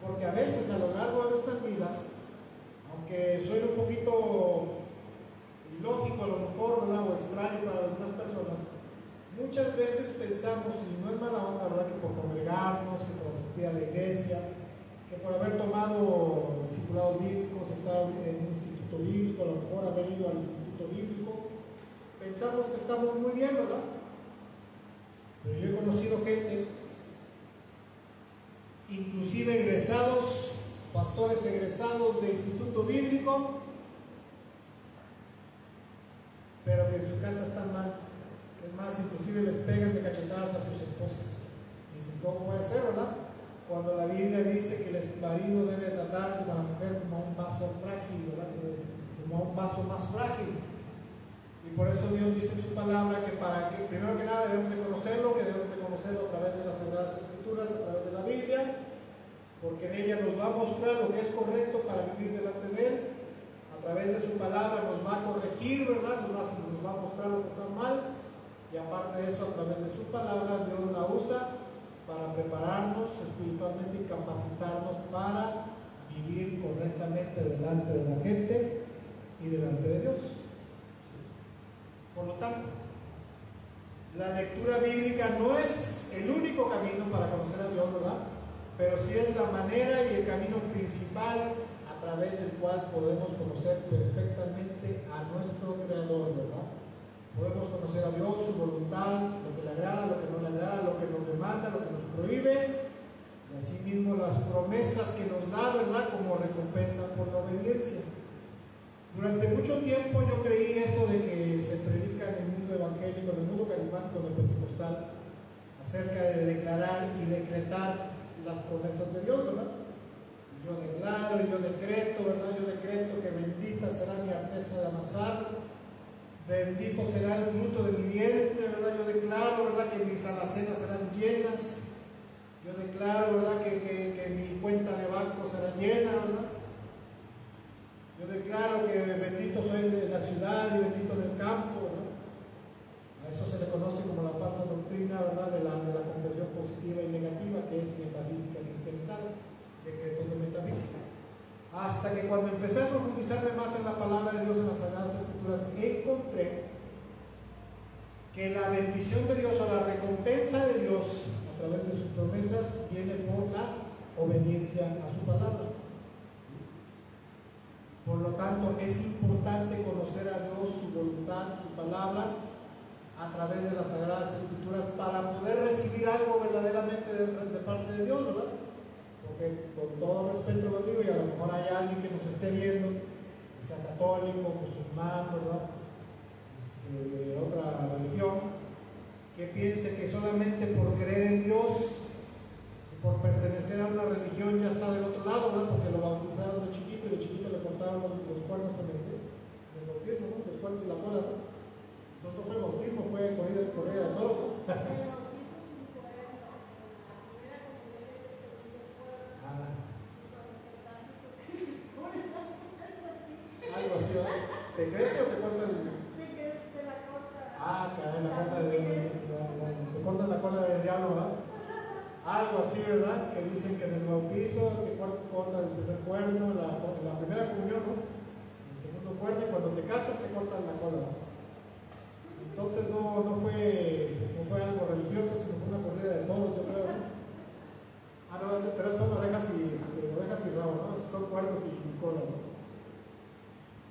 porque a veces a lo largo de nuestras vidas, aunque suene un poquito ilógico a lo mejor, ¿verdad?, o extraño para algunas personas, muchas veces pensamos, y no es mala onda, ¿verdad?, que por congregarnos, que por asistir a la iglesia, que por haber tomado discipulados bíblicos, estar en un instituto bíblico, a lo mejor haber ido al instituto bíblico, pensamos que estamos muy bien, ¿verdad? Pero yo he conocido gente, inclusive egresados, pastores egresados de instituto bíblico, pero que en su casa están mal. Es más, inclusive les pegan de cachetadas a sus esposas. Y dices, ¿cómo puede ser, verdad? Cuando la Biblia dice que el marido debe tratar a la mujer como a un vaso frágil, ¿verdad? Como a un vaso más frágil. Y por eso Dios dice en su palabra que para que, primero que nada, debemos de conocerlo, que debemos de conocerlo a través de las Sagradas Escrituras, a través de la Biblia, porque en ella nos va a mostrar lo que es correcto para vivir delante de Él. A través de su palabra nos va a corregir, ¿verdad? Nos va a mostrar lo que está mal. Y aparte de eso, a través de su palabra, Dios la usa para prepararnos espiritualmente y capacitarnos para vivir correctamente delante de la gente y delante de Dios. Por lo tanto, la lectura bíblica no es el único camino para conocer a Dios, ¿verdad? Pero sí es la manera y el camino principal a través del cual podemos conocer perfectamente a nuestro Creador, ¿verdad? Podemos conocer a Dios, su voluntad, lo que le agrada, lo que no le agrada, lo que nos demanda, lo que nos prohíbe, y asimismo las promesas que nos da, ¿verdad?, como recompensa por la obediencia. Durante mucho tiempo yo creí eso de que se predica en el mundo evangélico, en el mundo carismático, en el pentecostal, acerca de declarar y decretar las promesas de Dios, ¿verdad? Yo declaro y yo decreto, ¿verdad? Yo decreto que bendita será mi arteza de amasar, bendito será el fruto de mi vientre, ¿verdad? Yo declaro, ¿verdad?, que mis alacenas serán llenas. Yo declaro, ¿verdad?, que mi cuenta de banco será llena, ¿verdad? Yo declaro que bendito soy de la ciudad y bendito del campo, ¿verdad? A eso se le conoce como la falsa doctrina, ¿verdad?, de la confesión positiva y negativa, que es metafísica cristianizada, decretos de metafísica. Hasta que cuando empecé a profundizarme más en la palabra de Dios, en las Sagradas Escrituras, encontré que la bendición de Dios o la recompensa de Dios a través de sus promesas viene por la obediencia a su palabra. Por lo tanto, es importante conocer a Dios, su voluntad, su palabra, a través de las Sagradas Escrituras, para poder recibir algo verdaderamente de parte de Dios, ¿verdad? Porque con todo respeto lo digo, y a lo mejor hay alguien que nos esté viendo, que sea católico, musulmán, ¿verdad?, de otra religión, que piense que solamente por creer en Dios y por pertenecer a una religión ya está del otro lado, ¿verdad?, porque lo bautizaron de chiquito y de chiquito le cortaron los cuernos en el bautismo, ¿no?, los cuernos y la cola, ¿no? Entonces no fue el bautismo, fue corrida de toros, ¿no? Algo así, ¿verdad? ¿Te crece o te corta el...? Te la corta. Caray, la corta te cortan la cola del diablo, ¿verdad? Algo así, ¿verdad? Que dicen que en el bautizo te cortan el primer cuerno, la primera comunión, ¿no? El segundo cuerno, y cuando te casas te cortan la cola, ¿no? Entonces no fue algo religioso, sino fue una corrida de toros, yo creo, ¿no? No, pero son orejas y rabo, ¿no? Son cuernos y cola, ¿no?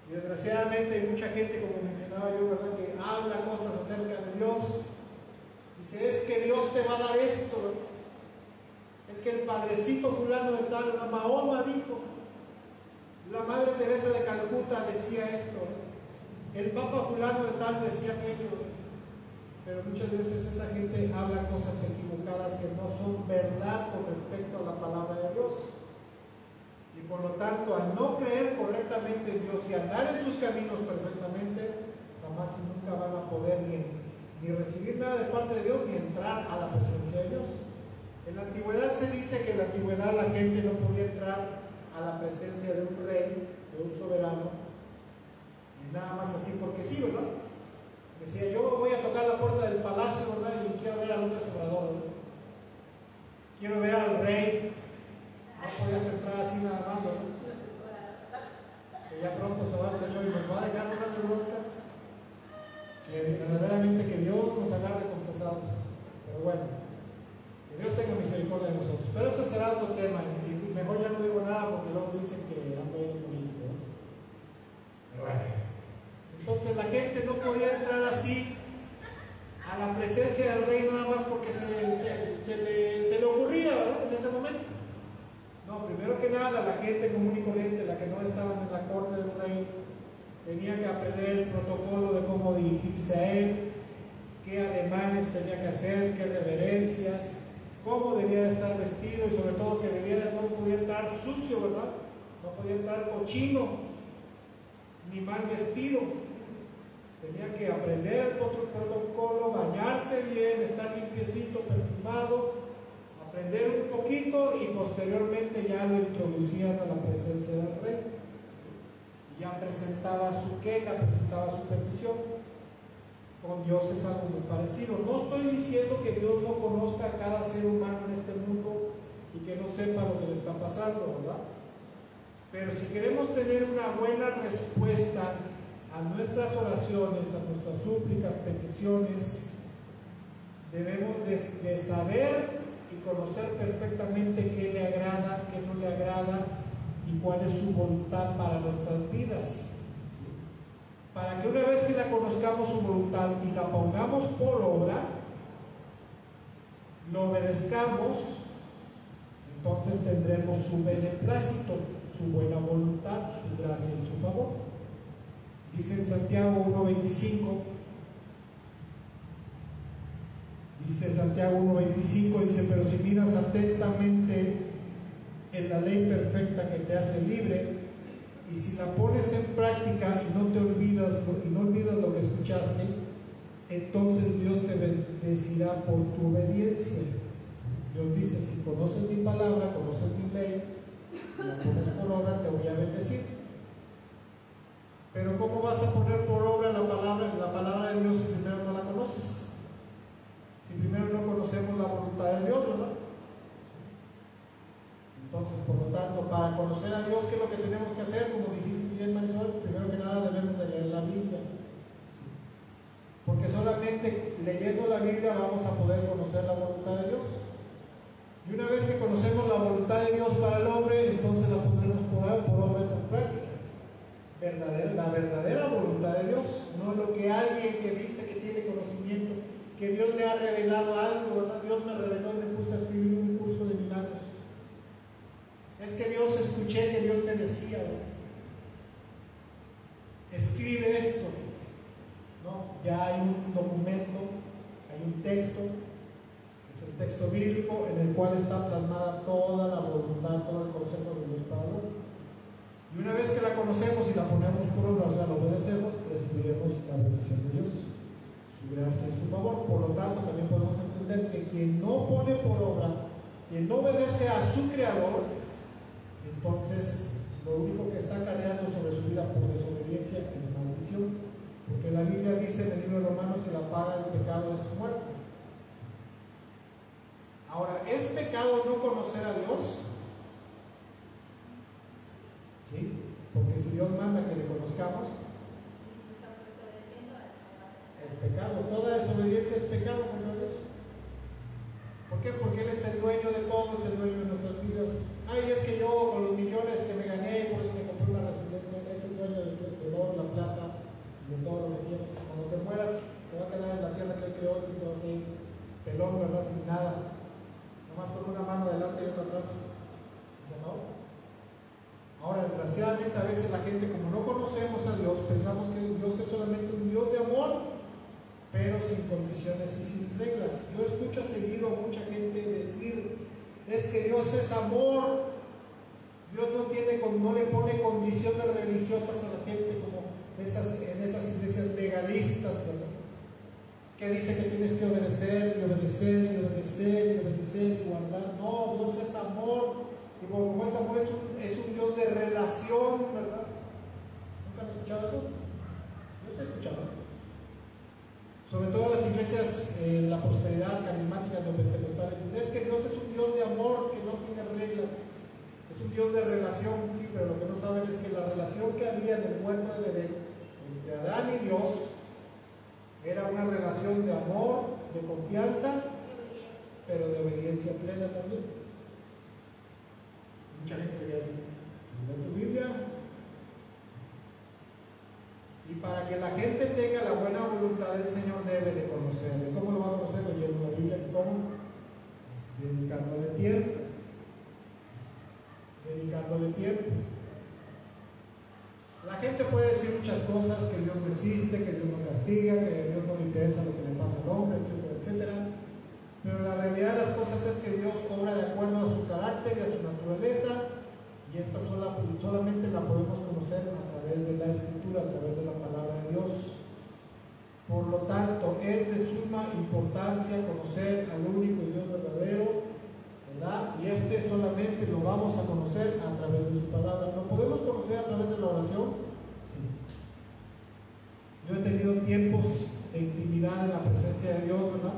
Y desgraciadamente hay mucha gente, como mencionaba yo, ¿verdad?, que habla cosas acerca de Dios. Dice, es que Dios te va a dar esto, ¿verdad? Es que el padrecito fulano de tal, la Mahoma dijo, la Madre Teresa de Calcuta decía esto, ¿verdad? El Papa fulano de tal decía aquello, ¿verdad? pero muchas veces esa gente habla cosas equivocadas que no son verdad con respecto a la palabra de Dios. Y por lo tanto, al no creer correctamente en Dios y andar en sus caminos perfectamente, jamás y nunca van a poder ni recibir nada de parte de Dios, ni entrar a la presencia de Dios. En la antigüedad se dice que en la antigüedad la gente no podía entrar a la presencia de un rey, de un soberano, y nada más así porque sí, ¿verdad? Decía, yo voy a tocar la puerta del palacio, ¿verdad? Y quiero ver a López Obrador, ¿verdad? Quiero ver al rey. No podías entrar así nada más, ¿verdad? Que ya pronto se va el Señor y nos va a dejar unas de broncas. Que verdaderamente que Dios nos agarre confesados. Pero bueno, que Dios tenga misericordia de nosotros. Pero eso será otro tema. Y mejor ya no digo nada porque luego dicen que ando bien bonito, ¿no? Pero bueno. Entonces la gente no podía entrar así a la presencia del rey nada más porque se le ocurría, ¿verdad? En ese momento. No, primero que nada, la gente común y corriente, la que no estaba en la corte del rey, tenía que aprender el protocolo de cómo dirigirse a él, qué ademanes tenía que hacer, qué reverencias, cómo debía de estar vestido y sobre todo que no podía entrar sucio, ¿verdad? No podía entrar cochino, ni mal vestido. Tenía que aprender el protocolo, bañarse bien, estar limpiecito, perfumado, aprender un poquito y posteriormente ya lo introducían a la presencia del rey. Ya presentaba su queja, presentaba su petición. Con Dios es algo muy parecido. No estoy diciendo que Dios no conozca a cada ser humano en este mundo y que no sepa lo que le está pasando, ¿verdad? Pero si queremos tener una buena respuesta a nuestras oraciones, a nuestras súplicas, peticiones, debemos de saber y conocer perfectamente qué le agrada, qué no le agrada y cuál es su voluntad para nuestras vidas. Para que una vez que la conozcamos su voluntad y la pongamos por obra, lo obedezcamos, entonces tendremos su beneplácito, su buena voluntad, su gracia y su favor. Dice en Santiago 1:25, dice, pero si miras atentamente en la ley perfecta que te hace libre, y si la pones en práctica y no olvidas lo que escuchaste, entonces Dios te bendecirá por tu obediencia. Dios dice, si conoces mi palabra, conoces mi ley, y la pones por obra, te voy a bendecir. Pero ¿cómo vas a poner por obra la palabra de Dios si primero no la conoces? Si primero no conocemos la voluntad de Dios, ¿verdad? Entonces, por lo tanto, para conocer a Dios, ¿qué es lo que tenemos que hacer? Como dijiste bien, Marisol, primero que nada debemos de leer la Biblia. Porque solamente leyendo la Biblia vamos a poder conocer la voluntad de Dios. Y una vez que conocemos la voluntad de Dios para el hombre, entonces la pondremos por obra y por práctica. La verdadera voluntad de Dios, no lo que alguien que dice que tiene conocimiento, que Dios le ha revelado algo, ¿verdad? Dios me reveló y me puse a escribir un curso de milagros. Es que Dios, escuché que Dios me decía, ¿verdad? Escribe esto. No, ya hay un documento, hay un texto, es el texto bíblico en el cual está plasmada toda la voluntad, todo el consejo de Dios para el hombre. Y una vez que la conocemos y la ponemos por obra, o sea, la obedecemos, recibiremos la bendición de Dios, su gracia y su favor. Por lo tanto, también podemos entender que quien no pone por obra, quien no obedece a su Creador, entonces lo único que está acarreando sobre su vida por desobediencia es maldición. Porque la Biblia dice en el libro de Romanos que la paga del pecado es muerte. Ahora, ¿es pecado no conocer a Dios? ¿Sí? Porque si Dios manda que le conozcamos, es pecado. Toda desobediencia es pecado contra Dios. ¿Por qué? Porque Él es el dueño de todo, es el dueño de nuestras vidas. Ay, es que yo con los millones que me gané, por eso me compré una residencia, es el dueño del oro, la plata, de todo lo que tienes. Cuando te mueras, se va a quedar en la tierra que Él creó y todo así, pelón, ¿verdad? Sin nada. Nomás con una mano adelante y otra atrás. Dice, no. Ahora, desgraciadamente, a veces la gente, como no conocemos a Dios, pensamos que Dios es solamente un Dios de amor pero sin condiciones y sin reglas. Yo escucho seguido a mucha gente decir, es que Dios es amor, Dios no le pone condiciones religiosas a la gente como en esas iglesias legalistas, ¿verdad? Que dice que tienes que obedecer y obedecer y obedecer y obedecer y guardar. No, Dios es amor, y como es amor es un Dios de relación, ¿verdad? ¿Nunca han escuchado eso? Yo sí he escuchado. Sobre todo las iglesias, la prosperidad carismática de pentecostales, es que Dios es un Dios de amor que no tiene reglas, es un Dios de relación, sí, pero lo que no saben es que la relación que había en el huerto de Edén entre Adán y Dios era una relación de amor, de confianza, pero de obediencia plena también. Mucha gente se queda así, ¿en tu Biblia? Y para que la gente tenga la buena voluntad del Señor debe de conocerle. ¿Cómo lo va a conocer? Leyendo la Biblia. ¿Y cómo? Dedicándole tiempo. Dedicándole tiempo. La gente puede decir muchas cosas, que Dios no existe, que Dios no castiga, que a Dios no le interesa lo que le pasa al hombre, etcétera, etcétera. Pero la realidad de las cosas es que Dios obra de acuerdo a su carácter y a su naturaleza, y esta solamente la podemos conocer a través de la Escritura, a través de la palabra de Dios. Por lo tanto, es de suma importancia conocer al único Dios verdadero, ¿verdad? Y este solamente lo vamos a conocer a través de su palabra. ¿Lo podemos conocer a través de la oración? Sí. Yo he tenido tiempos de intimidad en la presencia de Dios, ¿verdad?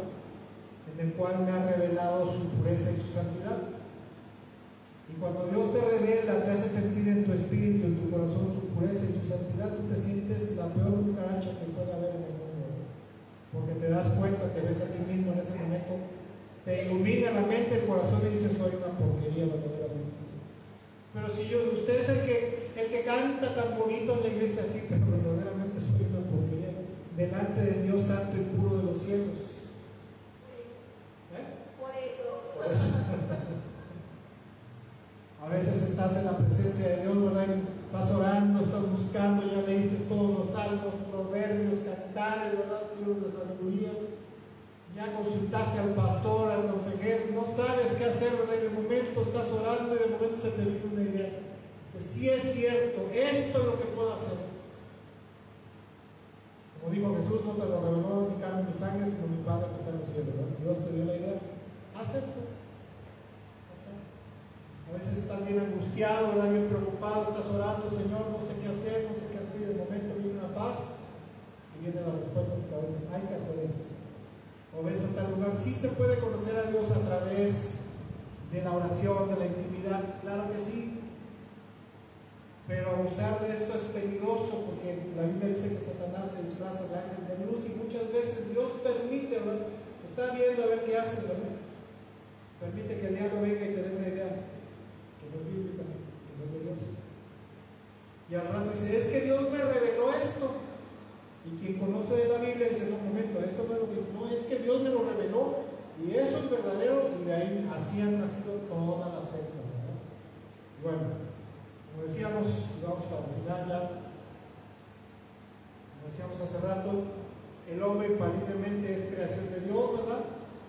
En el cual me ha revelado su pureza y su santidad. Y cuando Dios te revela, te hace sentir en tu espíritu, en tu corazón, su pureza y su santidad, tú te sientes la peor cucaracha que puede haber en el mundo. Porque te das cuenta, te ves a ti mismo en ese momento, te ilumina la mente, el corazón, y dices, soy una porquería verdaderamente. Pero si usted es el que canta tan bonito en la iglesia, sí, pero verdaderamente soy una porquería delante del Dios santo y puro de los cielos. Por eso. Por eso. A veces estás en la presencia de Dios, ¿verdad? Vas orando, estás buscando, ya leíste todos los salmos, proverbios, cantares, ¿verdad? Libros de sabiduría. Ya consultaste al pastor, al consejero, no sabes qué hacer, ¿verdad? Y de momento estás orando y de momento se te viene una idea. Dices, sí es cierto, esto es lo que puedo hacer. Como dijo Jesús, no te lo reveló mi carne y mi sangre, sino mi Padre que está en los cielos, ¿verdad? Dios te dio la idea. Haz esto. A veces estás bien angustiado, ¿verdad? Bien preocupado, estás orando, Señor, no sé qué hacer, y de momento viene una paz y viene la respuesta de tu cabeza, hay que hacer esto. O ves a tal lugar. Sí se puede conocer a Dios a través de la oración, de la intimidad, claro que sí. Pero abusar de esto es peligroso, porque la Biblia dice que Satanás se disfraza de ángel de luz, y muchas veces Dios permite, ¿verdad? Está viendo a ver qué hace, ¿verdad? Permite que el diablo venga y te dé una idea que no es bíblica, que no es de Dios. Y al rato dice, es que Dios me reveló esto. Y quien conoce de la Biblia dice, no, un momento, esto no es lo que dice, no, es que Dios me lo reveló, y eso es verdadero, y de ahí así han nacido todas las sectas, ¿verdad? Bueno, como decíamos, vamos para el final ya, como decíamos hace rato, el hombre infaliblemente es creación de Dios, ¿verdad?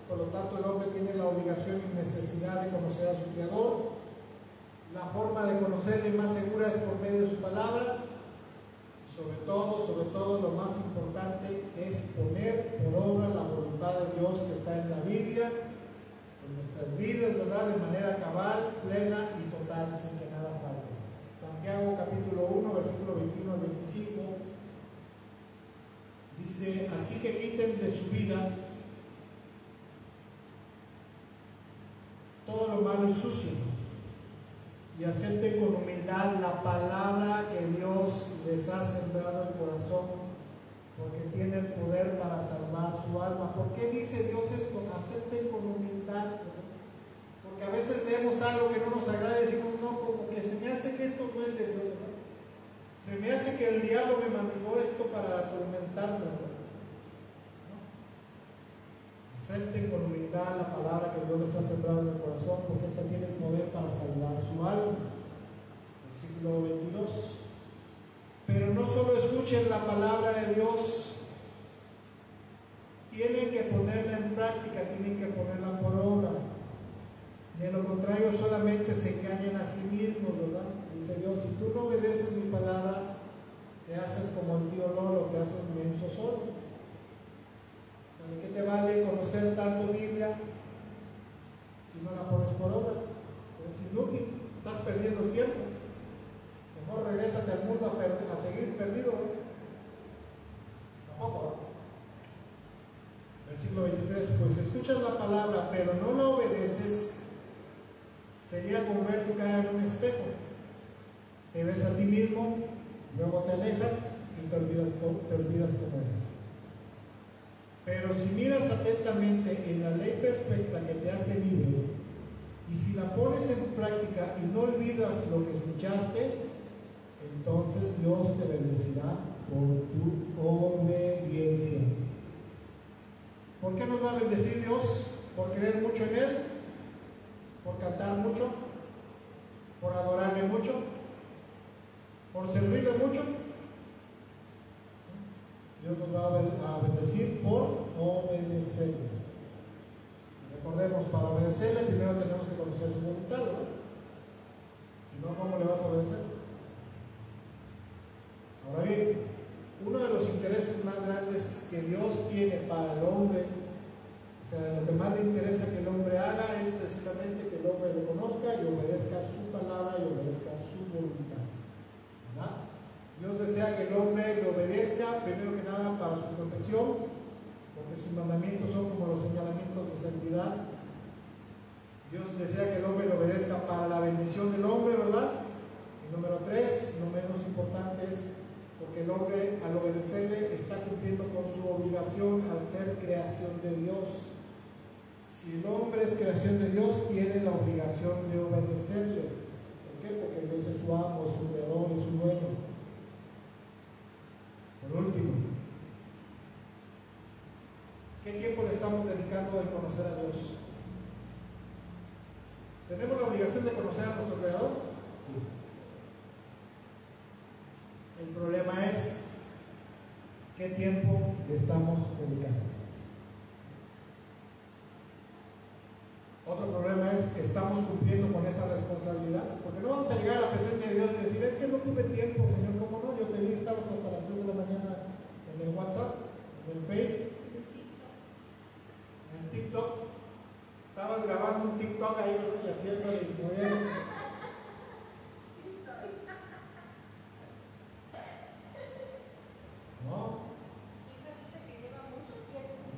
Por lo tanto, el hombre tiene la obligación y necesidad de conocer a su Creador. La forma de conocerle más segura es por medio de su palabra. Sobre todo, lo más importante es poner por obra la voluntad de Dios que está en la Biblia, en nuestras vidas, ¿verdad? De manera cabal, plena y total, sin que nada falte. Santiago capítulo 1, versículo 21 al 25, dice, así que quiten de su vida todo lo malo y sucio, y acepten con humildad la palabra que Dios les ha sembrado en el corazón, porque tiene el poder para salvar su alma. ¿Por qué dice Dios esto? Acepten con humildad, ¿verdad? Porque a veces leemos algo que no nos agrada y decimos, no, como que se me hace que esto no es de Dios, ¿verdad? Se me hace que el diablo me mandó esto para atormentarme, ¿verdad? Acepten con humildad la palabra que Dios les ha sembrado en el corazón, porque esta tiene el poder para salvar su alma. Versículo 22. Pero no solo escuchen la palabra de Dios, en práctica, tienen que ponerla por obra. De lo contrario, solamente se engañan a sí mismos, ¿verdad? Dice Dios, si tú no obedeces mi palabra, te haces como el tío Lolo, te haces menso solo. ¿De qué te vale conocer tanto Biblia si no la pones por obra? Es inútil, estás perdiendo el tiempo. Mejor regrésate al mundo a seguir perdido. Tampoco. Versículo 23, pues escuchas la palabra, pero no la obedeces, sería como ver tu cara en un espejo. Te ves a ti mismo, luego te alejas y te olvidas cómo eres. Pero si miras atentamente en la ley perfecta que te hace libre, y si la pones en práctica y no olvidas lo que escuchaste, entonces Dios te bendecirá por tu obediencia. ¿Por qué nos va a bendecir Dios? ¿Por creer mucho en Él? ¿Por cantar mucho? ¿Por adorarle mucho? ¿Por servirle mucho? Dios nos va a bendecir por obedecerle. Recordemos, para obedecerle primero tenemos que conocer su voluntad, ¿verdad? Si no, ¿cómo le vas a obedecer? Ahora bien, uno de los intereses más grandes que Dios tiene para el hombre, o sea, lo que más le interesa que el hombre haga es precisamente que el hombre lo conozca y obedezca su palabra y obedezca su voluntad, ¿verdad? Dios desea que el hombre le obedezca, primero que nada para su protección, porque sus mandamientos son como los señalamientos de seguridad. Dios desea que el hombre le obedezca para la bendición del hombre, ¿verdad? Y número 3, no menos importante, es porque el hombre al obedecerle está cumpliendo con su obligación al ser creación de Dios. Si el hombre es creación de Dios, tiene la obligación de obedecerle. ¿Por qué? Porque Dios es su amo, es su creador, es su dueño. Por último, ¿qué tiempo le estamos dedicando a conocer a Dios? ¿Tenemos la obligación de conocer a nuestro creador? Sí. El problema es qué tiempo le estamos dedicando. Otro problema es que estamos cumpliendo con esa responsabilidad, porque no vamos a llegar a la presencia de Dios y decir, es que no tuve tiempo, Señor, ¿cómo no? Yo te vi, estabas hasta las 3 de la mañana en el WhatsApp, en el Face, en TikTok, estabas grabando un TikTok ahí, ¿no? Y haciéndole y moviendo. No.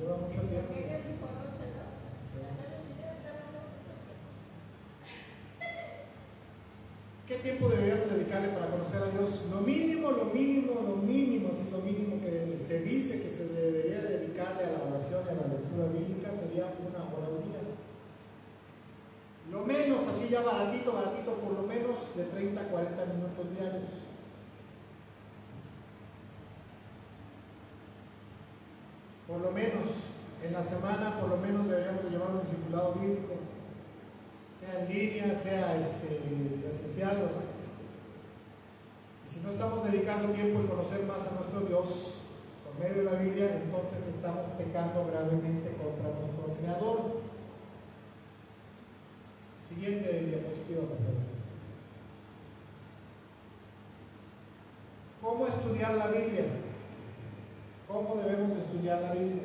Lleva mucho tiempo. ¿Qué tiempo deberíamos dedicarle para conocer a Dios? Lo mínimo, así lo mínimo que se dice que se debería dedicarle a la oración y a la lectura bíblica sería 1 hora al día. Lo menos, así ya baratito, por lo menos de 30 a 40 minutos diarios. Por lo menos, en la semana, por lo menos deberíamos de llevar un discipulado bíblico, sea en línea, sea presencial, ¿verdad? Y si no estamos dedicando tiempo en conocer más a nuestro Dios por medio de la Biblia, entonces estamos pecando gravemente contra nuestro Creador. Siguiente diapositiva, por favor. ¿Cómo estudiar la Biblia? ¿Cómo debemos estudiar la Biblia?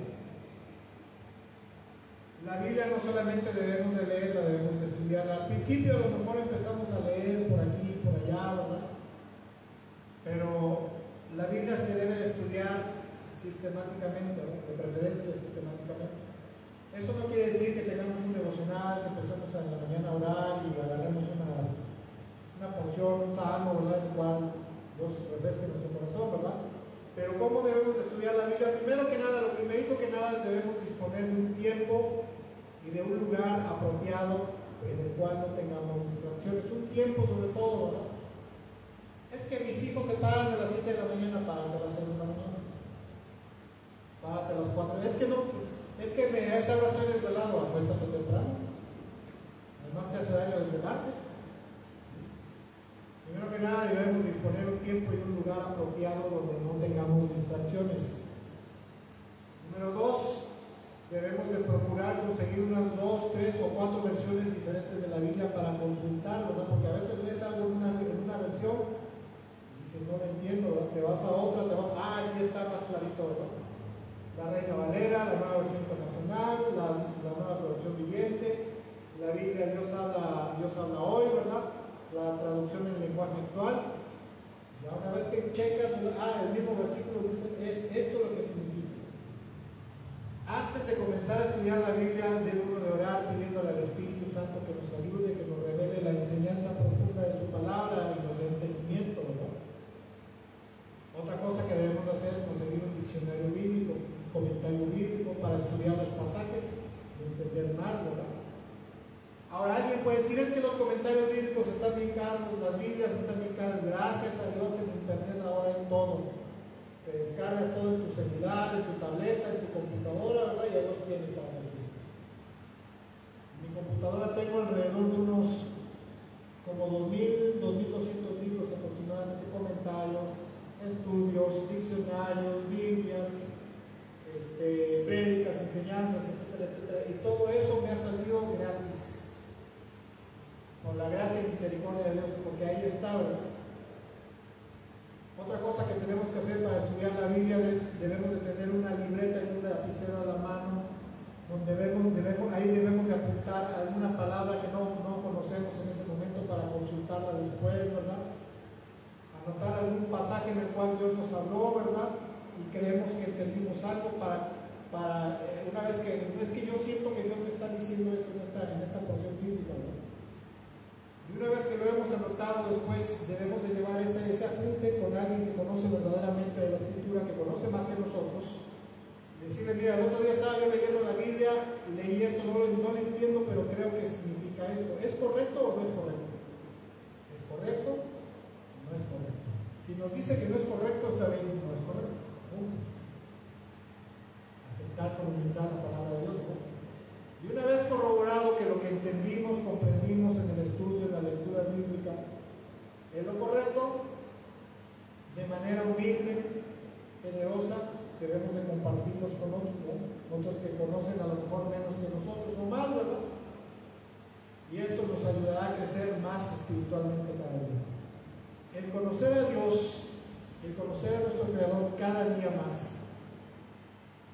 La Biblia no solamente debemos de leerla, debemos de estudiarla. Al principio a lo mejor empezamos a leer por aquí, por allá, ¿verdad? Pero la Biblia se debe de estudiar sistemáticamente, ¿no? De preferencia sistemáticamente. Eso no quiere decir que tengamos un devocional, que empezamos en la mañana a orar y agarremos una porción, un salmo, ¿verdad? En el cual Dios refresque nuestro corazón, ¿verdad? Pero ¿cómo debemos de estudiar la Biblia? Primero que nada, lo primerito que nada, debemos disponer de un tiempo y de un lugar apropiado en el cual no tengamos distracciones. Un tiempo sobre todo, ¿verdad? Es que mis hijos se paran a las 7 de la mañana, párate a las 6 de la mañana. Párate a las 4. Es que no, es que a esa hora estoy desvelado, acuéstate temprano. Además te hace daño desvelarte. Primero que nada debemos disponer un tiempo y un lugar apropiado donde no tengamos distracciones. Número 2, debemos de procurar conseguir unas 2, 3 o 4 versiones diferentes de la Biblia para consultarlo, ¿no? Porque a veces lees algo en una versión y dices, no lo entiendo, ¿no? Te vas a otra, aquí está más clarito, ¿no? La Reina Valera, la Nueva Versión Internacional, la Nueva Traducción Viviente, la Biblia Dios habla hoy, ¿verdad? La traducción en el lenguaje actual. Ya una vez que checas, el mismo versículo dice, es esto lo que significa. Antes de comenzar a estudiar la Biblia, debe uno de orar pidiéndole al Espíritu Santo que nos ayude, que nos revele la enseñanza profunda de su palabra y nos dé entendimiento, ¿verdad? Otra cosa que debemos hacer es conseguir un diccionario bíblico, un comentario bíblico para estudiar los pasajes y entender más, ¿verdad? Ahora alguien puede decir, es que los comentarios bíblicos están bien caros, las Biblias están bien caras. Gracias a Dios en internet ahora hay todo. Te descargas todo en tu celular, en tu tableta, en tu computadora, ¿verdad? Y ya los tienes para eso. En mi computadora tengo alrededor de unos como 2.000, 2.200 libros aproximadamente, comentarios, estudios, diccionarios, Biblias, prédicas, enseñanzas, etcétera, etcétera. Y todo eso me ha salido gratis. Con la gracia y misericordia de Dios, porque ahí está, ¿verdad? Otra cosa que tenemos que hacer para estudiar la Biblia es, debemos de tener una libreta y un lapicero a la mano, donde ahí debemos de apuntar alguna palabra que no conocemos en ese momento para consultarla después, ¿verdad? Anotar algún pasaje en el cual Dios nos habló, ¿verdad? Y creemos que entendimos algo para una vez que, no es que yo siento que Dios me está diciendo esto en esta porción bíblica, ¿verdad? Y una vez que lo hemos anotado, después debemos de llevar ese apunte con alguien que conoce verdaderamente de la Escritura, que conoce más que nosotros. Decirle, mira, el otro día estaba yo leyendo la Biblia, leí esto, no lo entiendo, pero creo que significa esto. ¿Es correcto o no es correcto? ¿Es correcto o no es correcto? Si nos dice que no es correcto, está bien, no es correcto. Aceptar con humildad la palabra de Dios, ¿no? Y una vez corroborado que lo que entendimos, comprendimos en el estudio, en la lectura bíblica, es lo correcto, de manera humilde, generosa, debemos de compartirlos con otros, ¿no? Otros que conocen a lo mejor menos que nosotros o más, ¿verdad? Y esto nos ayudará a crecer más espiritualmente cada día. El conocer a Dios, el conocer a nuestro Creador cada día más,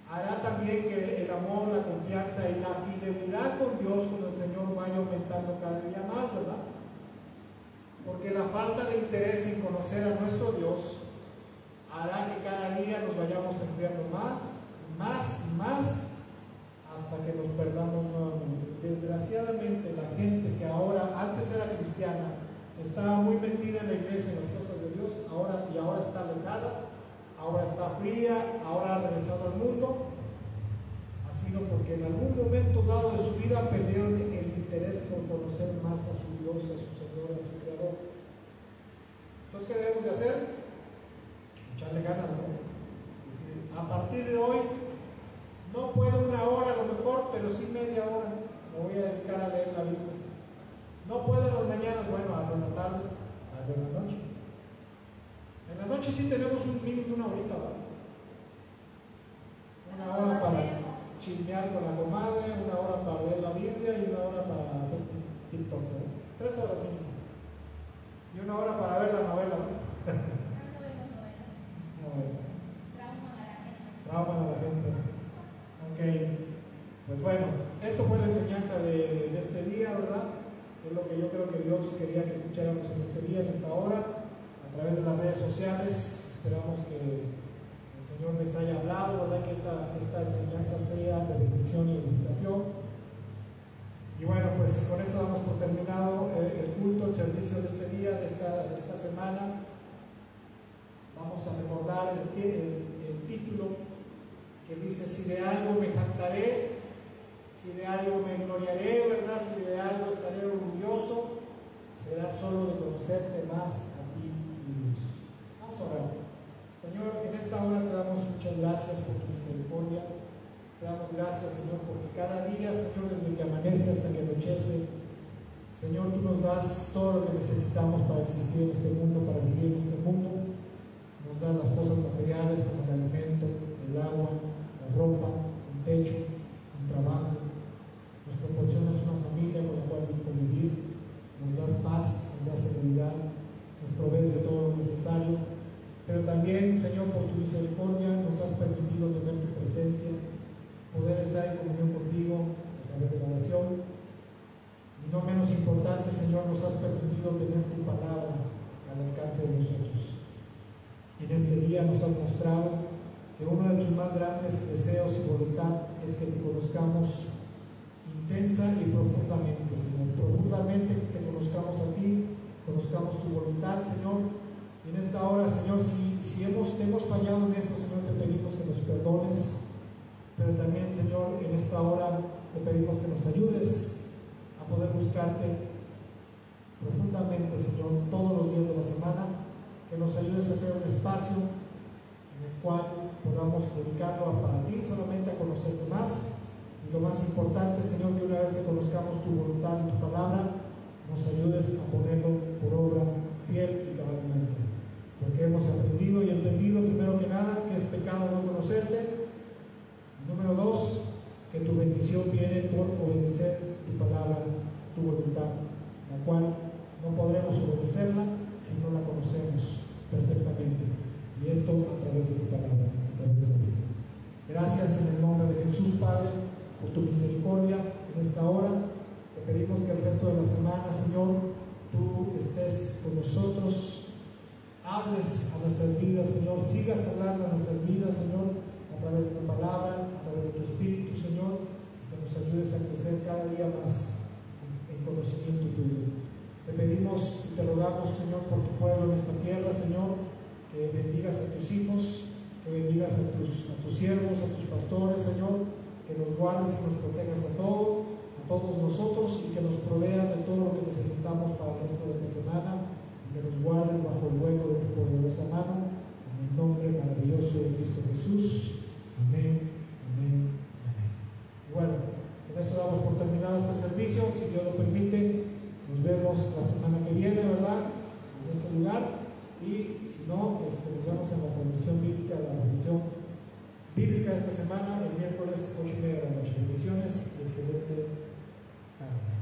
hará también que el amor, la confianza y la fidelidad con Dios, con el Señor, vaya aumentando cada día más, ¿verdad? Porque la falta de interés en conocer a nuestro Dios hará que cada día nos vayamos enfriando más y más hasta que nos perdamos nuevamente. Desgraciadamente, la gente que antes era cristiana, estaba muy metida en la iglesia, en las cosas de Dios, ahora está alejada, ahora está fría, ahora ha regresado al mundo, ha sido porque en algún momento dado de su vida perdieron el interés por conocer más a su Dios, a su Señor, a su Creador. Entonces, ¿qué debemos de hacer? Echarle ganas, ¿no? Decir, a partir de hoy, no puedo 1 hora a lo mejor, pero sí media hora, me voy a dedicar a leer la Biblia. No puedo en las mañanas, bueno, a la tarde, a la noche. En la noche sí tenemos un mínimo de 1 horita, ¿verdad? 1 hora para chismear con la comadre, 1 hora para leer la Biblia y 1 hora para hacer TikTok, ¿verdad? 3 horas mínimo. Y 1 hora para ver la novela, ¿no? Trauma a la gente. Ok, pues bueno, esto fue la enseñanza de este día, ¿verdad? Es lo que yo creo que Dios quería que escucháramos en este día, en esta hora, a través de las redes sociales. Esperamos que el Señor les haya hablado, ¿verdad? Que esta enseñanza sea de bendición y edificación. Y bueno, pues con esto damos por terminado el culto, el servicio de este día, de esta semana. Vamos a recordar el título que dice: si de algo me jactaré, si de algo me gloriaré, ¿verdad? Si de algo estaré orgulloso, será solo de conocerte más a ti, Dios. Vamos a orar. Señor, en esta hora te damos muchas gracias por tu misericordia. Te damos gracias, Señor, porque cada día, Señor, desde que amanece hasta que anochece, Señor, tú nos das todo lo que necesitamos para existir en este mundo, para vivir en este mundo. Nos das las cosas materiales como el alimento, el agua, la ropa, el techo. necesario, pero también, Señor, por tu misericordia nos has permitido tener tu presencia, poder estar en comunión contigo a través de la oración. Y no menos importante, Señor, nos has permitido tener tu palabra al alcance de nosotros. Y en este día nos has mostrado que uno de tus más grandes deseos y voluntad es que te conozcamos intensa y profundamente, Señor. Profundamente te conozcamos a ti, conozcamos tu voluntad, Señor. Y en esta hora, Señor, si te hemos fallado en eso, Señor, te pedimos que nos perdones. Pero también, Señor, en esta hora te pedimos que nos ayudes a poder buscarte profundamente, Señor, todos los días de la semana, que nos ayudes a hacer un espacio en el cual podamos dedicarlo para ti, solamente a conocerte más. Y lo más importante, Señor, que una vez que conozcamos tu voluntad y tu palabra, nos ayudes a ponerlo por obra fiel y cabalmente. Porque hemos aprendido y entendido, primero que nada, que es pecado no conocerte. Número 2, que tu bendición viene por obedecer tu palabra, tu voluntad, la cual no podremos obedecerla si no la conocemos perfectamente. Y esto a través de tu palabra, a través de la Biblia. Gracias en el nombre de Jesús, Padre, por tu misericordia en esta hora. Te pedimos que el resto de la semana, Señor, tú estés con nosotros, hables a nuestras vidas, Señor, sigas hablando a nuestras vidas, Señor, a través de tu palabra, a través de tu Espíritu, Señor, que nos ayudes a crecer cada día más en conocimiento tuyo. Te pedimos y te rogamos, Señor, por tu pueblo en esta tierra, Señor, que bendigas a tus hijos, que bendigas a tus siervos, a tus pastores, Señor, que nos guardes y nos protejas a todos nosotros, y que nos proveas de todo lo que necesitamos para el resto de esta semana, y que nos guardes bajo el hueco de tu poderosa mano, en el nombre maravilloso de Cristo Jesús. Amén, amén, amén. Bueno, con esto damos por terminado este servicio. Si Dios lo permite, nos vemos la semana que viene, ¿verdad?, en este lugar. Y si no, nos vemos en la transmisión bíblica, esta semana, el miércoles 8:30 de la noche. Bendiciones y excelente tarde.